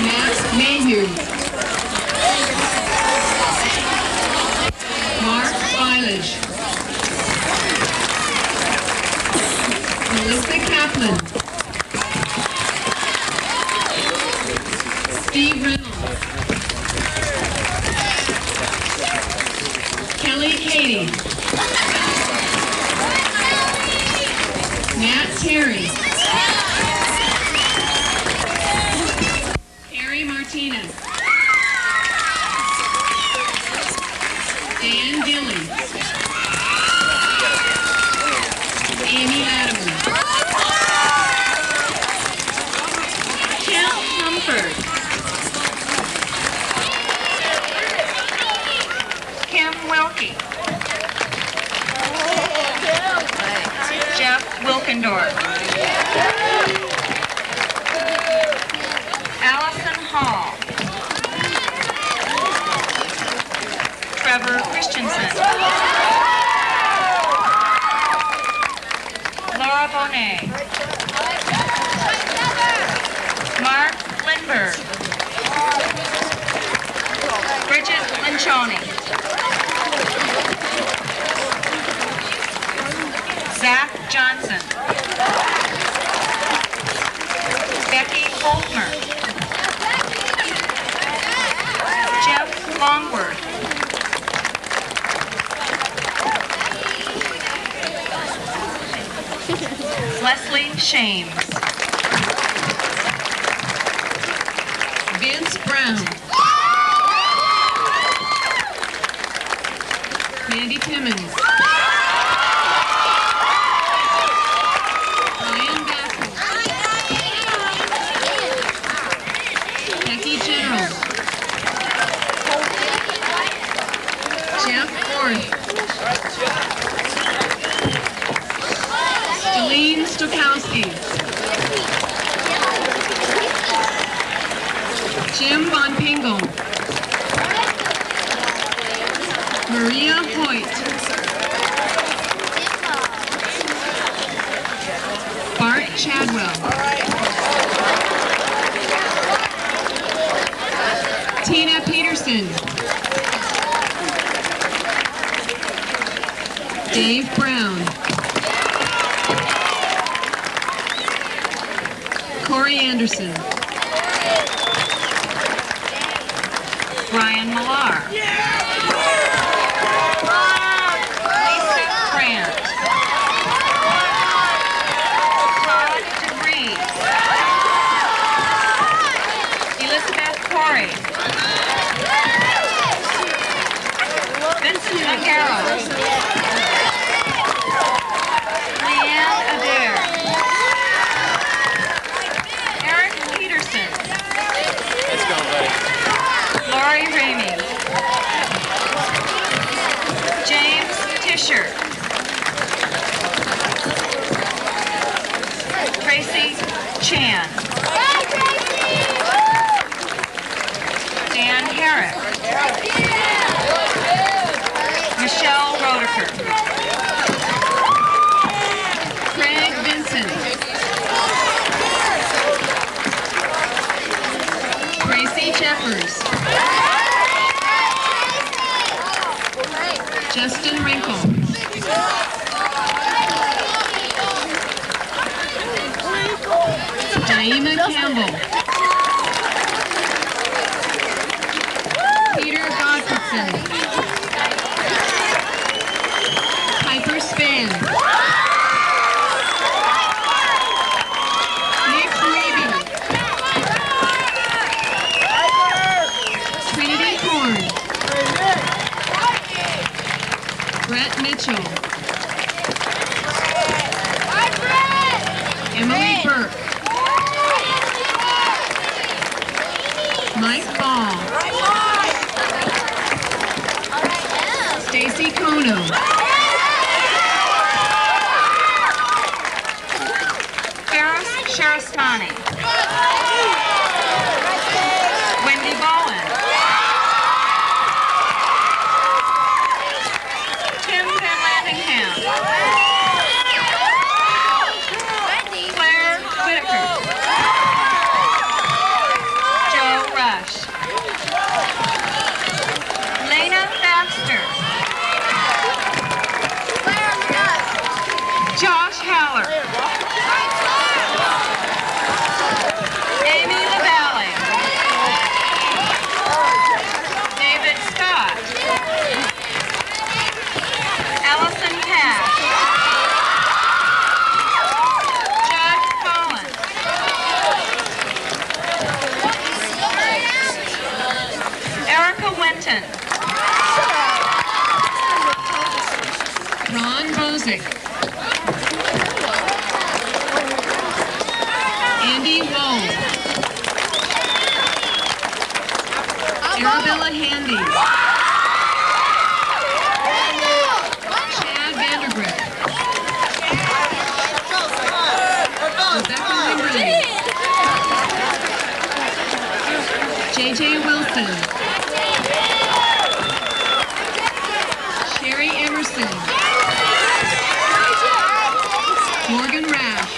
Matt Mayhew. Mark Eilish. Melissa Kaplan. Steve Reynolds. Kelly Cady. Matt Terry. Harry Martinez. Dan Gilly. Amy Latimer. Kent Mumford. Kim Wilkie. Jeff Wilkendorf. Allison Hall. Trevor Christensen. Laura Bonet. Mark Lindbergh. Bridget Linchoni. Zach Johnson. Becky Holtmer. Jeff Longworth. Leslie Shames. Vince Brown. Mandy Timmons. Ryan Bassel. Becky General. Jeff Orth. Stellene Stokowski. Jim Von Pingle. Maria Hoyt. Bart Chadwell. Tina Peterson. Dave Brown. Corey Anderson. Brian Millar. Lisa Grant. Todd DeVries. Elizabeth Corey. Vincent Vaquero. Leanne Adair. Eric Peterson. Let's go, buddy. Lori Ramey. James Tisher. Tracy Chan. Dan Herrick. Michelle Rodeker. Craig Vincent. Tracy Jeffers. Justin Wrinkle. Naima Campbell. Peter Godfredson. Piper Span. Nick Levy. Trinity Horn. Mike Ball. Stacy Kono. Ferris Sharastani. Wendy Bowen. Tim Van Landingham. Claire Whitaker. Joe Rush. Lena Baxter. Josh Haller. Amy LaValle. David Scott. Allison Cash. Judd Collins. Erica Winton. Ron Bozick. Andy Woll. Arabella Handy. Chad Vandergrift. Rebecca Limberly. JJ Wilson. Sherry Emerson. Morgan Rash.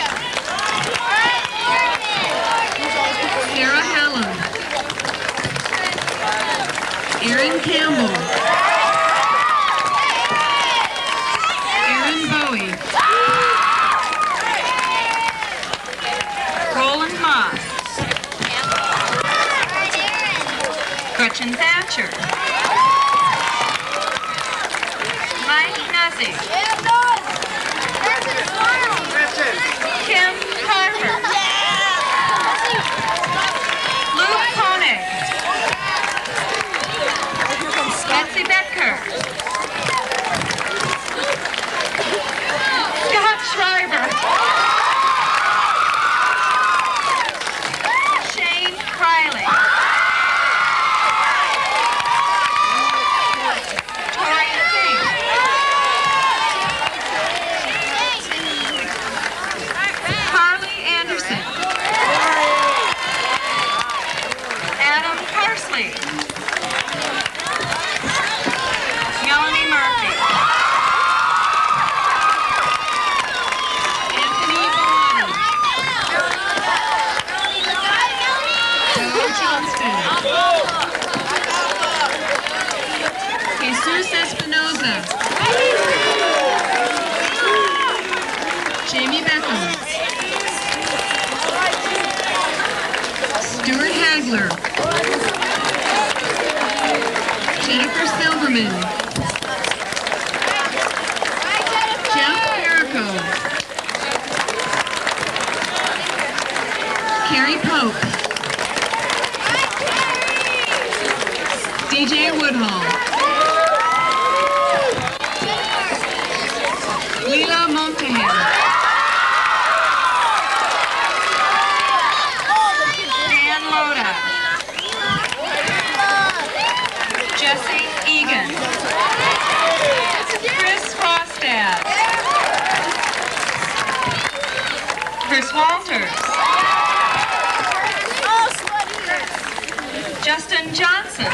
Sarah Hallam. Erin Campbell. Erin Bowie. Roland Moss. Gretchen Thatcher. Mike Nuzzi. Kim Carter. Luke Koenig. Betsy Becker. Scott Schreiber. Shane Riley. Tori Singh. Carly Anderson. Adam Parsley. Melanie Murphy. Anthony Bellani. Joe Johnston. Jesus Espinoza. Jamie Beckham. Stuart Hagler. Jennifer Silverman. Jeff Perico. Carrie Pope. DJ Woodhall. Leela Montahan. Dan Loda. Jesse Egan. Chris Frostad. Chris Walters. Justin Johnson.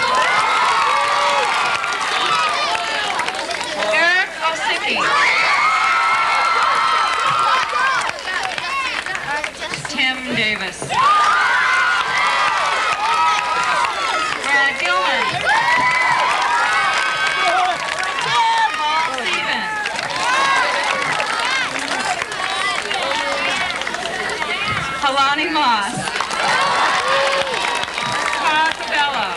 Eric Osicki. Tim Davis. Brad Gilman. Paul Stevens. Kalani Moss. Todd Cabello.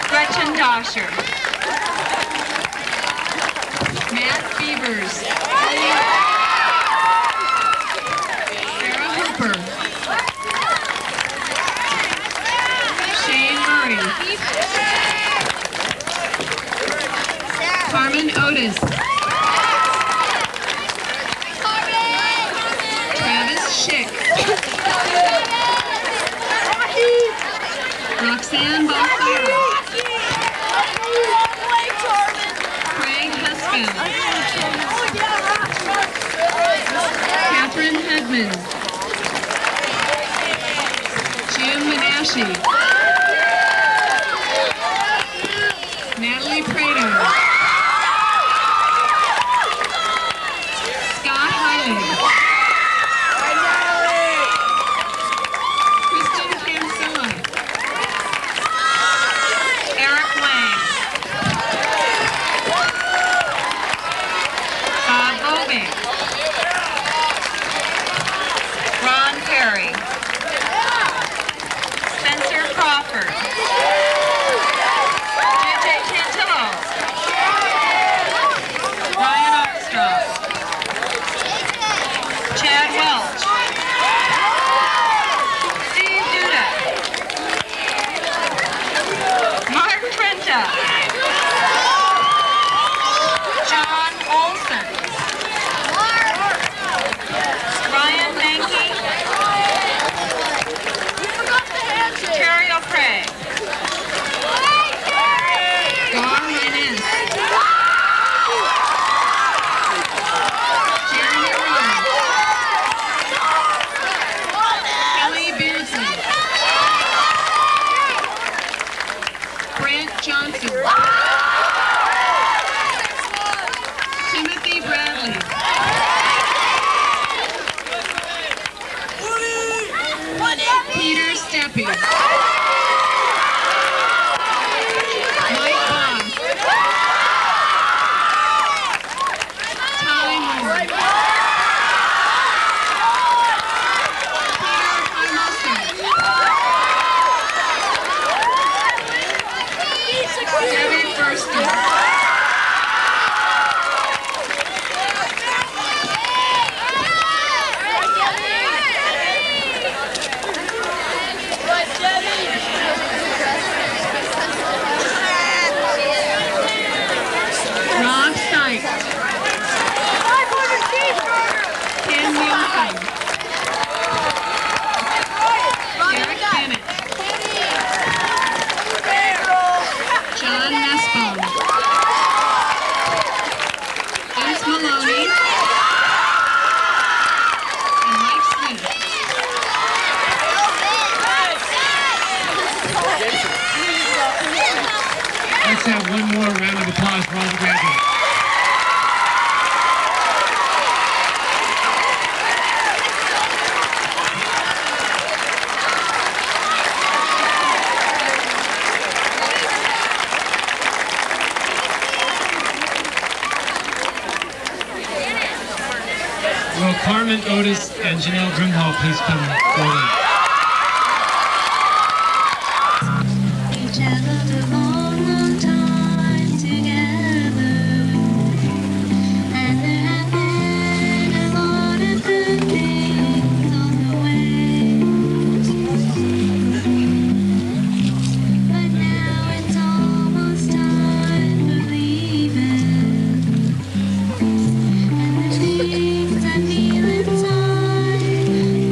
Gretchen Dosher. Matt Beavers. Sarah Hooper. Shane Murray. Carmen Otis. Travis Schick. Roxanne Balsara. Craig Heskin. Catherine Hedman. Jim Manasci. Natalie Prado. Scott Heilig. Kristen Cancilla. Eric Wang. Bob Bobing. Ron Perry. Spencer Crawford. JJ Chantillo. Ryan Armstrong. Chad Welch. Steve Duda. Mark Trenta. John Olson. Ryan Mankey. Terry O'Craig. Gar Reynes. Jeremy Rowan. Kelly Beardsley. Brant Johnson. Timothy Bradley. Peter Steppe. Mike Bond. Ty Moore. Peter Hymosa. Debbie Burster. Rob Sykes. Ken Nielsen. Derek Bennett. John Nussbaum. Vince Maloney. And Mike Smith. Let's have one more round of applause for all the graduates. Will Carmen Otis and Janelle Grimhall please come forward? We traveled a long, long time together, and there have been a lot of good things on the way. But now it's almost time for leaving, and the things I feel inside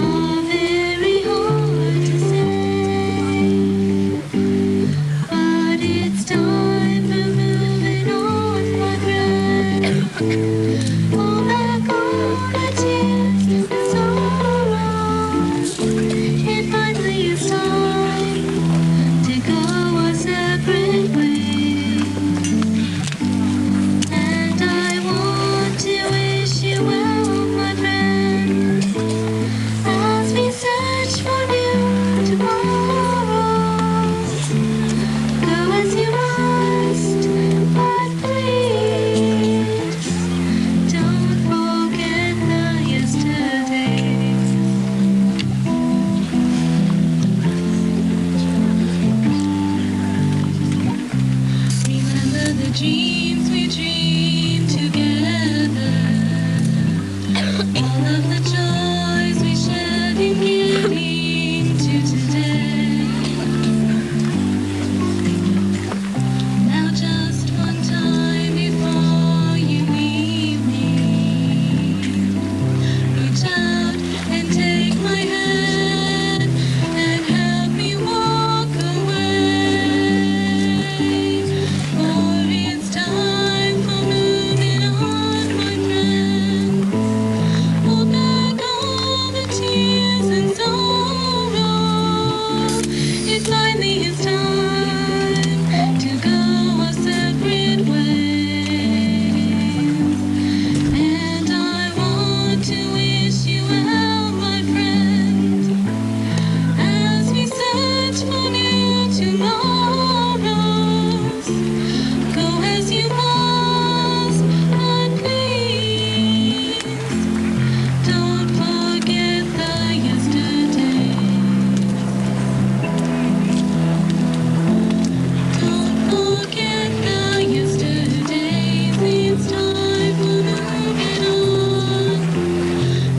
are very it finally is time to go our separate ways. And I want to wish you well, my friend, as we search for new tomorrows. Go as you must, but please don't forget the yesterdays. Don't forget the yesterdays. It's time for moving on.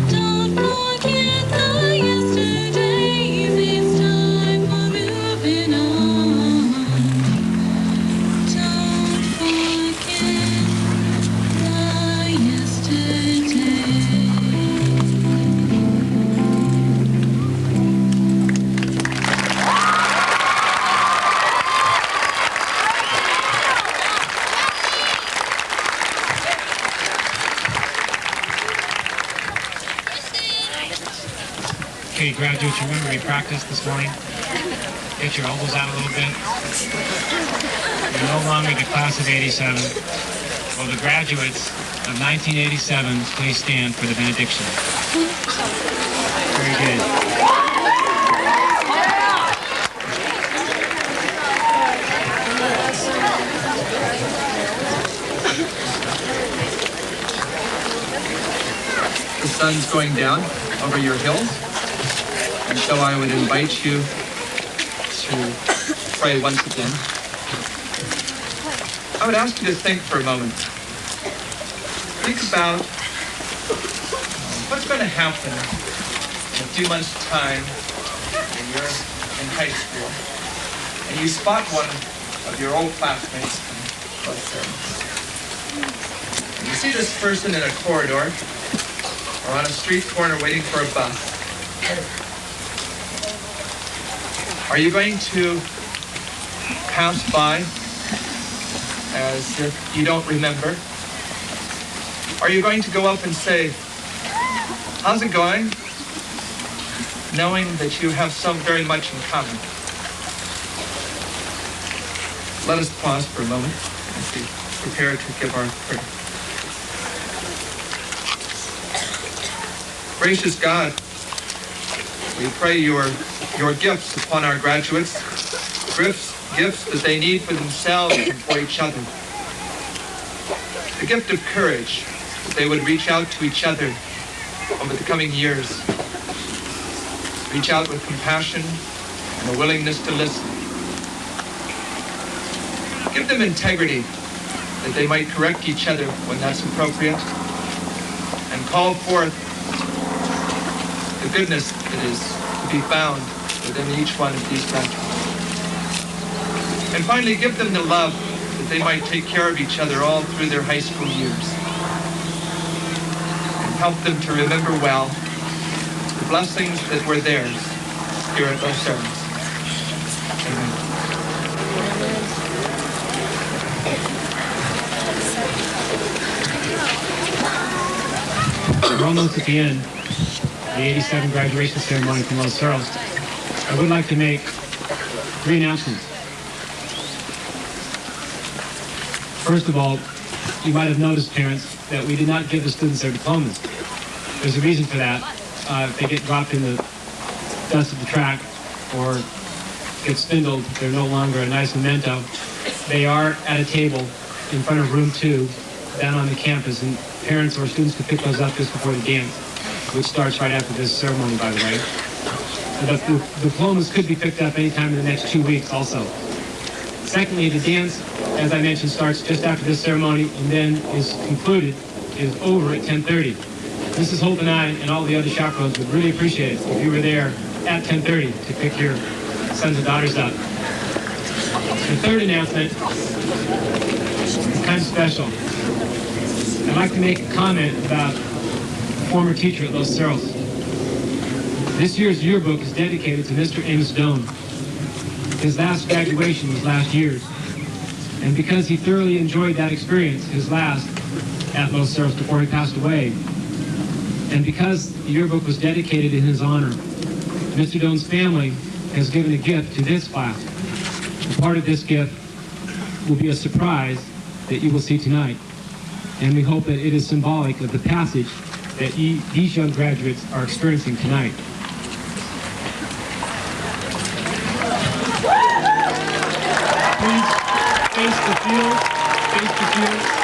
Don't forget the yesterdays. It's time for moving on. Don't forget the yesterdays. Okay, graduates, remember we practiced this morning. Get your elbows out a little bit. You're no longer the class of 87. Will the graduates of 1987 please stand for the benediction? Very good. The sun's going down over your hills, and so I would invite you to pray once again. I would ask you to think for a moment. Think about what's going to happen in a few months' time when you're in high school, and you spot one of your old classmates from both ceremonies. And you see this person in a corridor or on a street corner waiting for a bus. Are you going to pass by as if you don't remember? Are you going to go up and say, "How's it going?" knowing that you have so very much in common? Let us pause for a moment as we prepare to give our prayer. Gracious God, we pray your gifts upon our graduates, gifts that they need for themselves and for each other. The gift of courage, that they would reach out to each other over the coming years. Reach out with compassion and a willingness to listen. Give them integrity, that they might correct each other when that's appropriate, and call forth the goodness that is to be found within each one of these graduates. And finally, give them the love that they might take care of each other all through their high school years. And help them to remember well the blessings that were theirs here at Los Cerros. Amen. We're almost at the end of the 87 graduation ceremony from Los Cerros. I would like to make 3 announcements. First of all, you might have noticed, parents, that we did not give the students their diplomas. There's a reason for that. If they get dropped in the dust of the track or get spindled, they're no longer a nice memento. They are at a table in front of room 2 down on the campus, and parents or students could pick those up just before the dance, which starts right after this ceremony, by the way. But the diplomas could be picked up anytime in the next 2 weeks also. Secondly, the dance, as I mentioned, starts just after this ceremony and then is over at 10:30. Mrs. Holt and I and all the other chaperones would really appreciate it if you were there at 10:30 to pick your sons and daughters up. The third announcement is kind of special. I'd like to make a comment about a former teacher at Los Cerros. This year's yearbook is dedicated to Mr. Amos Doan. His last graduation was last year's, and because he thoroughly enjoyed that experience, his last at Los Cerros before he passed away, and because the yearbook was dedicated in his honor, Mr. Doan's family has given a gift to this class. A part of this gift will be a surprise that you will see tonight. And we hope that it is symbolic of the passage that these young graduates are experiencing tonight. Please face the field, face the field.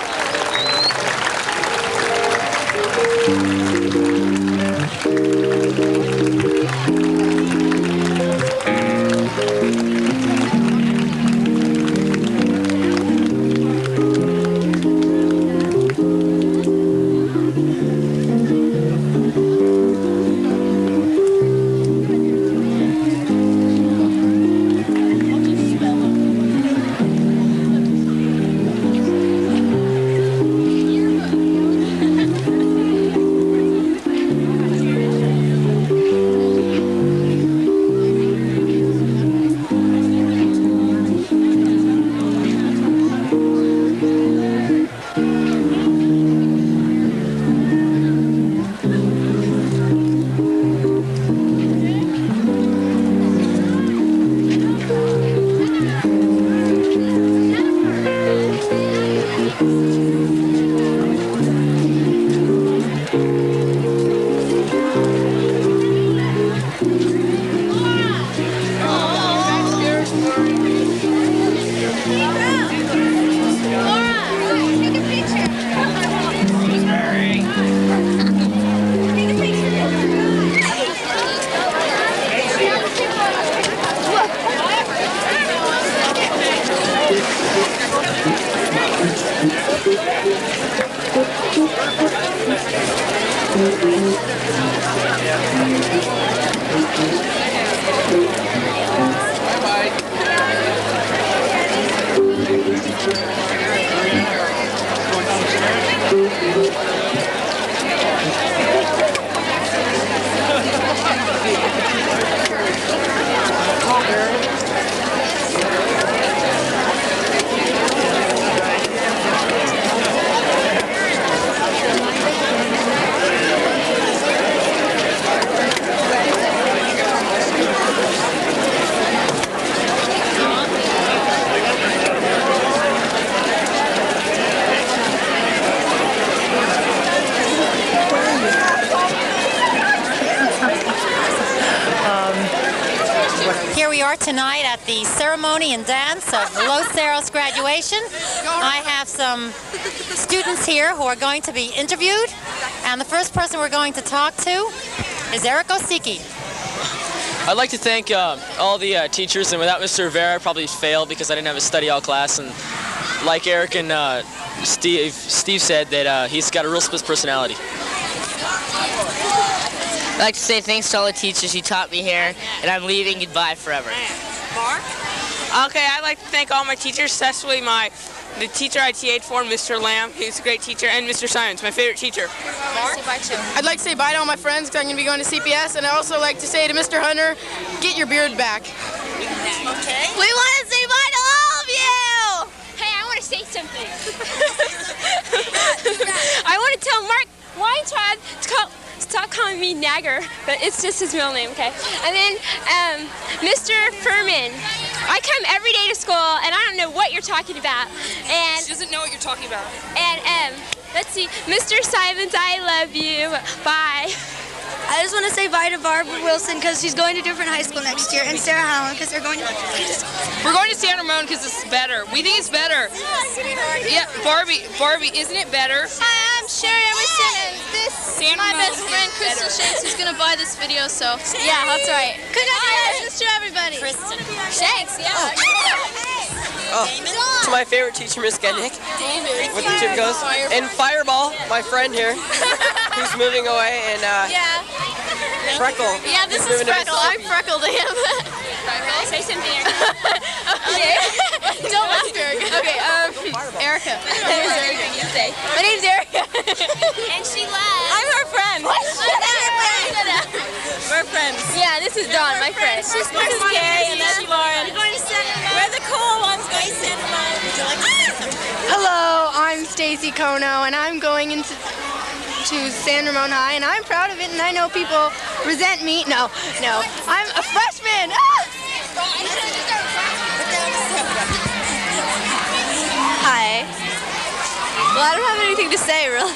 Here we are tonight at the ceremony and dance of Los Cerros graduation. I have some students here who are going to be interviewed, and the first person we're going to talk to is Eric Osiki. I'd like to thank all the teachers, and without Mr. Rivera, I'd probably fail because I didn't have a study hall class. And like Eric and Steve said, that he's got a real split personality. I'd like to say thanks to all the teachers who taught me here, and I'm leaving goodbye forever. Mark? Okay, I'd like to thank all my teachers, especially the teacher I TA'd for, Mr. Lamb, who's a great teacher, and Mr. Simons, my favorite teacher. Mark? I'd like to say bye to all my friends because I'm going to be going to CPS, and I'd also like to say to Mr. Hunter, get your beard back. Okay. We want to say bye to all of you! Hey, I want to say something. I want to tell Mark Weintraub to stop calling me Nagger, but it's just his real name, okay? And then Mr. Furman, I come every day to school, and I don't know what you're talking about. And She doesn't know what you're talking about. And let's see, Mr. Simons, I love you. Bye. I just want to say bye to Barbara Wilson because she's going to different high school next year, and Sarah Howland because they're going to. We're going to San Ramon because it's better. We think it's better. Yeah, Barbie, isn't it better? Hi, I'm Sherry Emerson, and this is my best friend, Crystal Shanks, who's going to buy this video, so. Yeah, that's right. Congratulations to everybody. Kristen. Thanks, yeah. To my favorite teacher, Miss Getnick, with the tip goes, and Fireball, my friend here, who's moving away, and Freckle. Yeah, this is Freckle. I'm Freckle to him. Say something, Okay. Don't laugh, Erica. Okay, Erica. My name's Erica, you say. My name's Erica. And she laughs. I'm her friend. We're friends. Yeah, this is Dawn, my friend. This is Kay, and that's Lauren. We're the cool ones going to San Ramon. Would you like to say something? Hello, I'm Stacy Kono, and I'm going into San Ramon High, and I'm proud of it, and I know people resent me. No, I'm a freshman. Ah! Well, I don't have anything to say, really.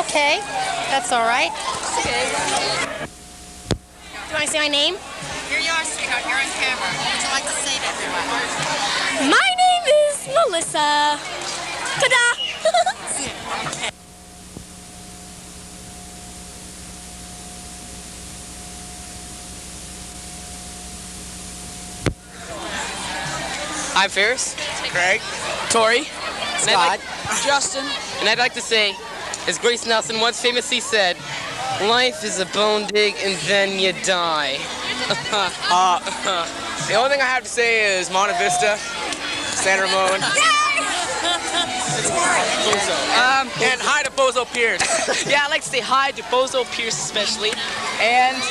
Okay, that's all right. Okay. Do you want to say my name? Here you are, sweetheart. You're on camera. What would you like to say to everyone? My name is Melissa. Ta-da! Okay. I'm Ferris. Craig. Tori. Scott. Justin. And I'd like to say, as Grace Nelson once famously said, life is a bone dig and then you die. The only thing I have to say is Monte Vista, San Ramon. And hi to Bozo Pierce. Yeah, I'd like to say hi to Bozo Pierce especially. And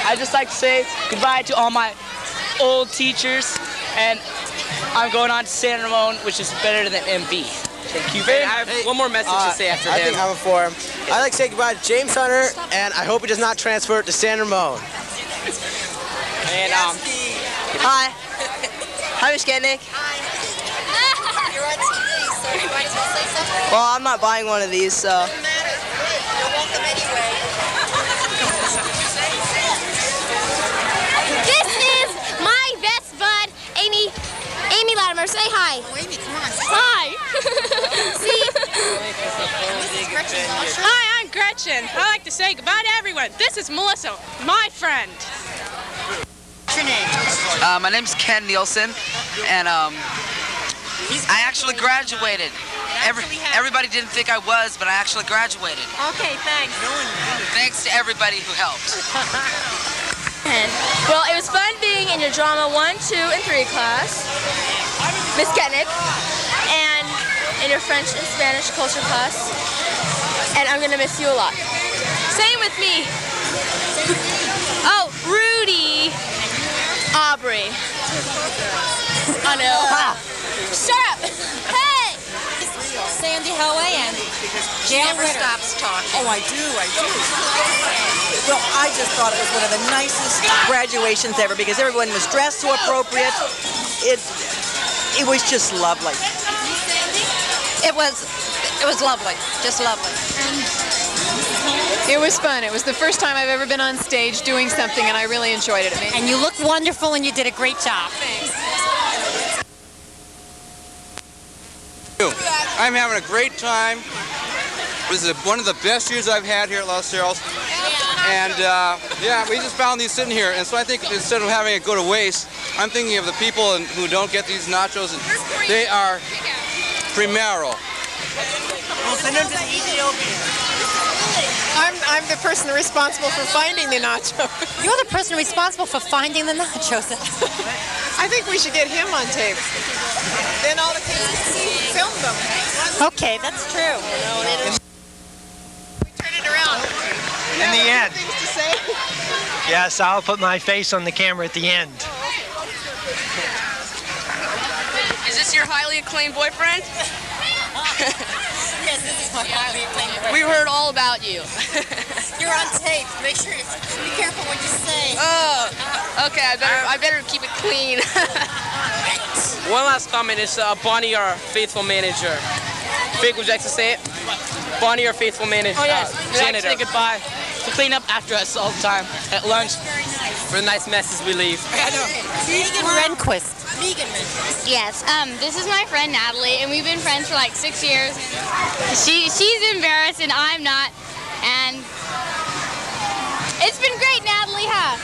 I'd just like to say goodbye to all my old teachers. And I'm going on to San Ramon, which is better than MB. Thank you very much. I have one more message to say after I him. think I'm for him. I'd like to say goodbye to James Hunter, and I hope he does not transfer to San Ramon. And hi. Hi, Miss Getnick. You're on TV, so you might as well say something. Well, I'm not buying one of these, so. Doesn't matter. You're welcome anyway. This is my best bud, Amy Latimer. Say hi. Oh, Amy, come on. Hi. See? Hi, I'm Gretchen. I like to say goodbye to everyone. This is Melissa, my friend. What's your name? My name's Ken Nielsen, and I actually graduated. Everybody didn't think I was, but I actually graduated. Okay, thanks. Thanks to everybody who helped. Well, it was fun being in your drama 1, 2, and 3 class, Miss Getnick, and in your French and Spanish culture class, and I'm gonna miss you a lot. Same with me. Oh, Rudy, Aubrey. I know. Shut up. Hey. Sandy Hoey and She never stops talking. Oh, I do. Well, I just thought it was one of the nicest graduations ever because everyone was dressed so appropriate. It was just lovely. It was lovely. Just lovely. It was fun. It was the first time I've ever been on stage doing something, and I really enjoyed it. And you look wonderful, and you did a great job. Thanks. I'm having a great time. This is one of the best years I've had here at Los Cerros. And yeah, we just found these sitting here. And so I think instead of having it go to waste, I'm thinking of the people who don't get these nachos. And they are primero. Well, send them to the Ethiopian. I'm the person responsible for finding the nachos. You're the person responsible for finding the nachos. I think we should get him on tape. Then all the kids can film them. Okay, that's true. Turn it around. In the end. Things to say? Yes, I'll put my face on the camera at the end. Is this your highly acclaimed boyfriend? Yes, this is my highly acclaimed boyfriend. We heard all about you. You're on tape. Make sure be careful what you say. Oh, okay. I better keep it clean. One last comment is Bonnie, our faithful manager. Fake, would you like to say it? Bonnie, our faithful manager. Oh, yes. We like to Janitor. say goodbye to clean up after us all the time at lunch. For the nice messes we leave. Megan Rehnquist. Yes, this is my friend Natalie, and we've been friends for like 6 years. She's embarrassed, and I'm not. And it's been great, Natalie, huh?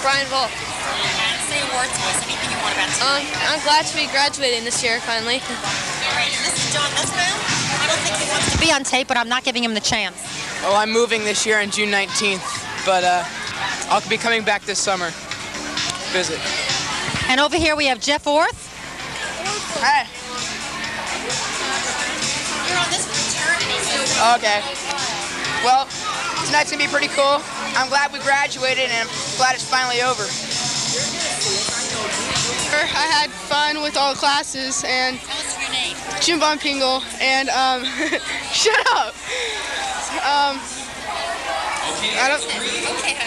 Brian Volk. Say a word to us. Anything you want about today. I'm glad to be graduating this year, finally. This is John Nussbaum. I don't think he wants to be on tape, but I'm not giving him the chance. Oh, I'm moving this year on June 19th, but I'll be coming back this summer. Visit. And over here we have Jeff Orth. Hey. You're on this fraternity. Okay. Well, tonight's gonna be pretty cool. I'm glad we graduated, and I'm glad it's finally over. I had fun with all the classes, and What's your name? Jim Von Pingle, and shut up. I don't. Okay.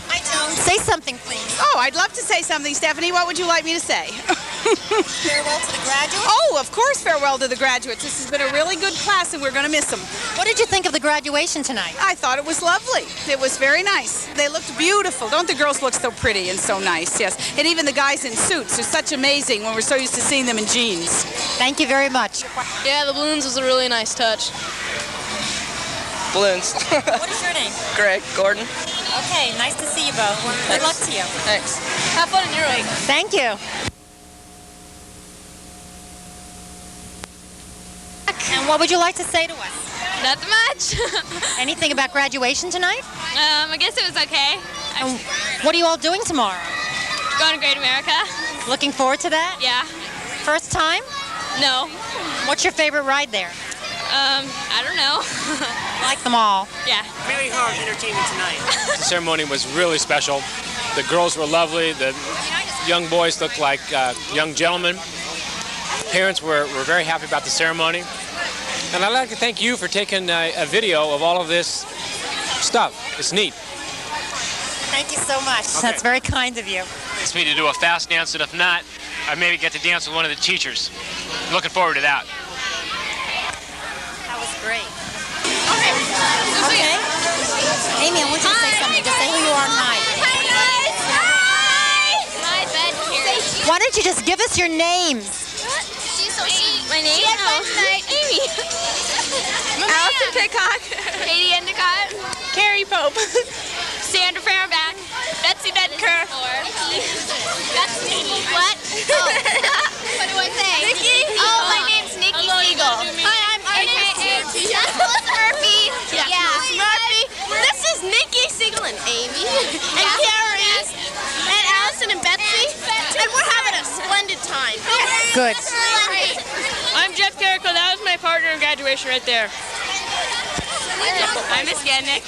Hi, Joe. Say something, please. Oh, I'd love to say something, Stephanie. What would you like me to say? Farewell to the graduates. Oh, of course, farewell to the graduates. This has been a really good class, and we're going to miss them. What did you think of the graduation tonight? I thought it was lovely. It was very nice. They looked beautiful. Don't the girls look so pretty and so nice? Yes. And even the guys in suits are such amazing when we're so used to seeing them in jeans. Thank you very much. Yeah, the balloons was a really nice touch. Balloons. What is your name? Greg Gordon. Okay, nice to see you both. Good luck to you. Thanks. Have fun in your week. Thank you. And what would you like to say to us? Nothing much. Anything about graduation tonight? I guess it was okay. And what are you all doing tomorrow? Going to Great America. Looking forward to that? Yeah. First time? No. What's your favorite ride there? I don't know. Like them all. Yeah. Very hard entertainment tonight. The ceremony was really special. The girls were lovely. The young boys looked like young gentlemen. Parents were very happy about the ceremony. And I'd like to thank you for taking a video of all of this stuff. It's neat. Thank you so much. Okay. That's very kind of you. It's me to do a fast dance, and if not, I maybe get to dance with one of the teachers. Looking forward to that. That was great. Okay. Amy, I want you to say something. Just say who you are and hi. Hi, guys. Hi. My bed here. Why don't you just give us your names? She's so sweet. My name? Amy. Allison Pickock. Katie Endicott. Carrie Pope. Sandra Fairback. Betsy Bedker. That's Nikki. What? Oh. What do I say? Nikki. Oh, my name's Nikki Siegel. Hi, I'm AKA. That's Melissa Murphy. Yeah. Murphy. This is Nikki Siegel and Amy. And Carrie. And Allison and Betsy. And we're having a splendid time. Good. I'm Jeff Carrico. That was my partner in graduation right there. I'm Miss Getnick.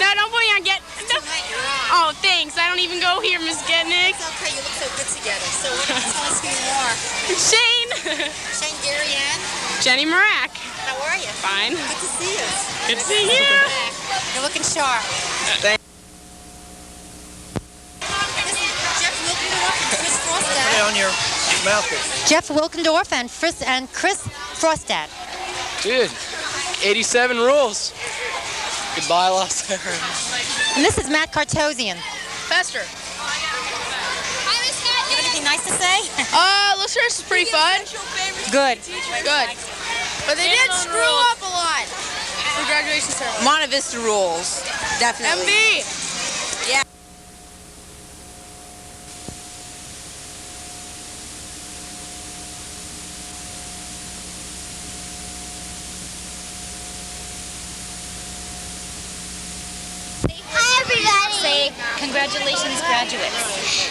No, don't put me on Oh, thanks. I don't even go here, Miss Getnick. It's okay. You look so good together. So what can you tell us who you are? Shane. Shane, Gary, and? Jenny Marak. How are you? Fine. Good to see you. Good to see you. You're looking sharp. Thank Jeff Wilkendorf and Chris Frostad. Put it on your mouthpiece. Jeff Wilkendorf and Chris Frostad. Dude, 87 rules. Goodbye, Los Angeles. And this is Matt Cartosian. Fester. You have anything nice to say? Los Angeles is pretty fun. Good. Good. But they did screw up a lot for graduation ceremony. Monte Vista rules. Definitely. MV. Yeah. Hi, everybody. Say, congratulations, graduates.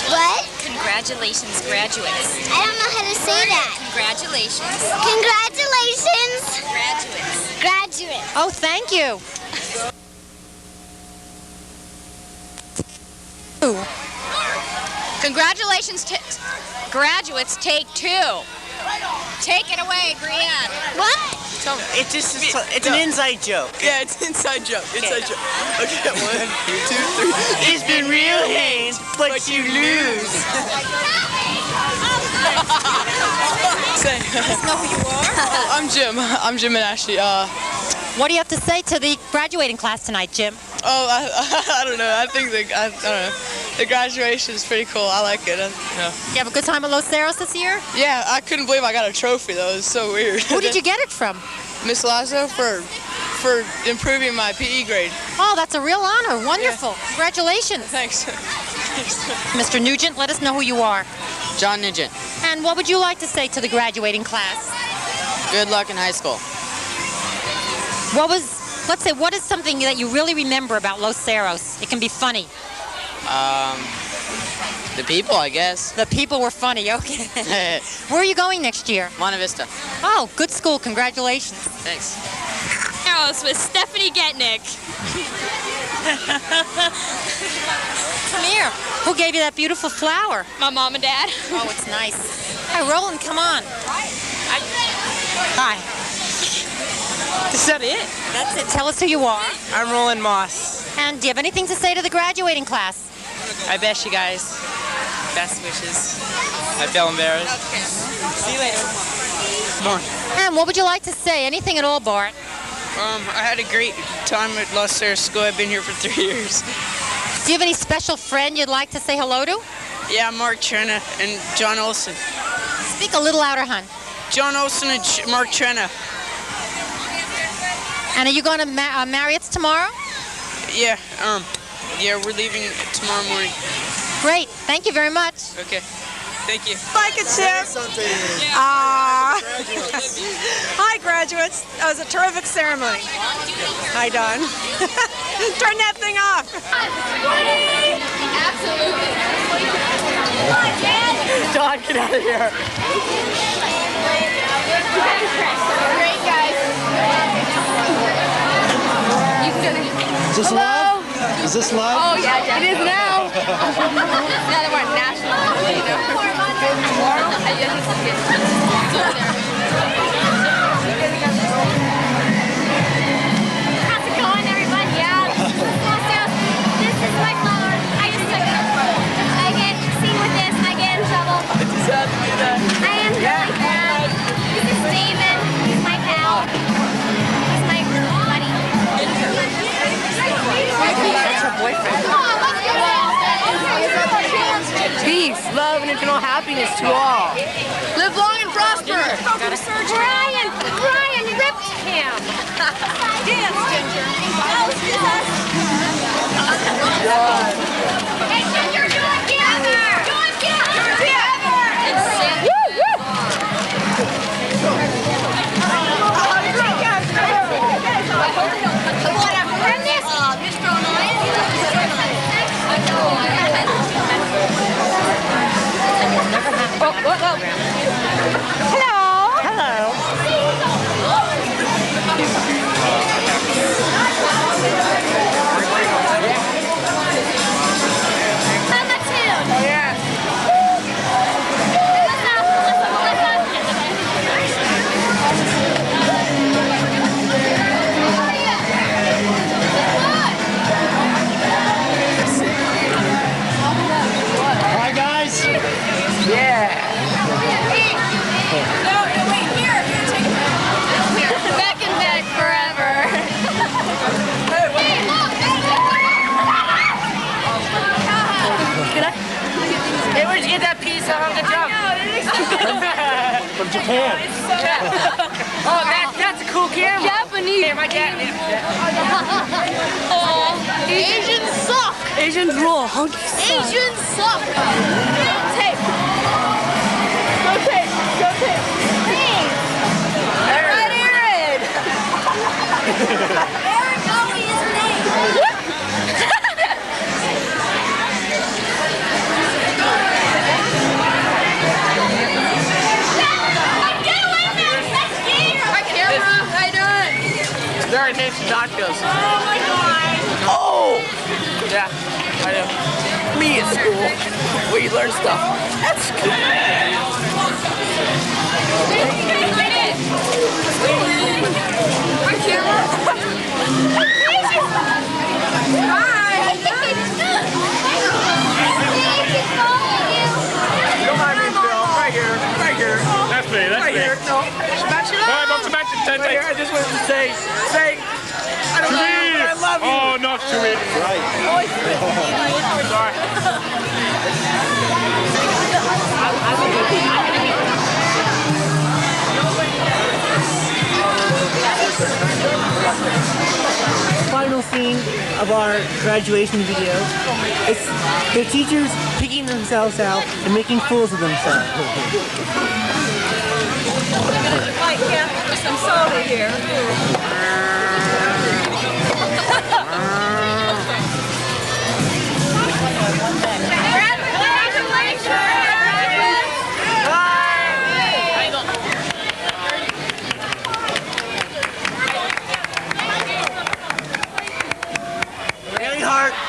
What? Congratulations, graduates. I don't know how to say that. Congratulations, Congratulations, graduates. graduates. Oh, thank you. Congratulations, graduates, take two. Take it away, Brienne. What? It's just it's an inside joke. Yeah, it's an inside joke. Inside joke. Okay, 1, 2, 3. It's been real, Haynes, but you lose. Say. Let us know who you are. I'm Jim. I'm Jim and Ashley. What do you have to say to the graduating class tonight, Jim? Oh, I don't know. I think I don't know. The graduation is pretty cool. I like it. You have a good time at Los Cerros this year? Yeah, I couldn't believe I got a trophy though. It was so weird. Who did you get it from? Miss Lazo for improving my PE grade. Oh, that's a real honor. Wonderful. Yeah. Congratulations. Thanks. Mr. Nugent, let us know who you are. John Nugent. And what would you like to say to the graduating class? Good luck in high school. Let's say, what is something that you really remember about Los Cerros? It can be funny. The people, I guess. The people were funny, okay. Where are you going next year? Monte Vista. Oh, good school. Congratulations. Thanks. Cerros with Stefanie Getnick. Come here. Who gave you that beautiful flower? My mom and dad. Oh, it's nice. Hi, Roland, come on. Hi. Is that it? That's it. Tell us who you are. I'm Roland Moss. And do you have anything to say to the graduating class? I best you guys. Best wishes. I feel embarrassed. See you later. More. And what would you like to say? Anything at all, Bart? I had a great time at Los Cerros School. I've been here for 3 years. Do you have any special friend you'd like to say hello to? Yeah, Mark Trena and John Olson. Speak a little louder, hon. John Olson and Mark Trena. And are you going to Marriott's tomorrow? Yeah, yeah, we're leaving tomorrow morning. Great. Thank you very much. Okay. Thank you. Like it, Chip. Hi, graduates. That was a terrific ceremony. Hi, Don. Turn that thing off. Don, get out of here. Great, guys. Is this live? Is this live? Oh, yeah, it is now. Now that we're on national, you know. How's it going, everyone? Yeah, this is my flower. I just took it. I get seen with this, I get in trouble. I just had to do that. I am really bad. This is David. He's my pal. He's my buddy. That's her boyfriend. Peace, love, and eternal happiness to all. Live long and prosper. Brian ripped him. Dance, Ginger. Hey, Ginger, do it together. Do it together. Hi, guys. Yeah. Back in bed forever. Hey, where'd you get that piece of Hunk of Junk? From Japan. Oh, that's a cool camera. Japanese. Hey, my Getnick. Asians suck. Asians rule. Hunky Asians suck. Tape. Go tape. Go tape. Aaron. Aaron. Aaron Bowie is her name. There are names of doctors. Oh my God. Oh! Yeah, I do. Me at school, where you learn stuff. That's good. On camera? Hi. Don't mind me, Bill. Right here. Right here. That's me. That's Right me. here. No. Sebastian. All right, Bob Sebastian, 10 Right here. I just wanted to say, I don't know you, but I love you. Oh, not to me. Right. Sorry. Final scene of our graduation video. It's the teachers picking themselves out and making fools of themselves. Mike, yeah, there's some soda here.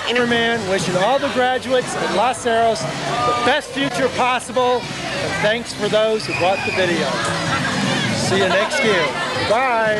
Innerman wishing all the graduates at Los Cerros the best future possible, and thanks for those who bought the video. See you next year. Bye.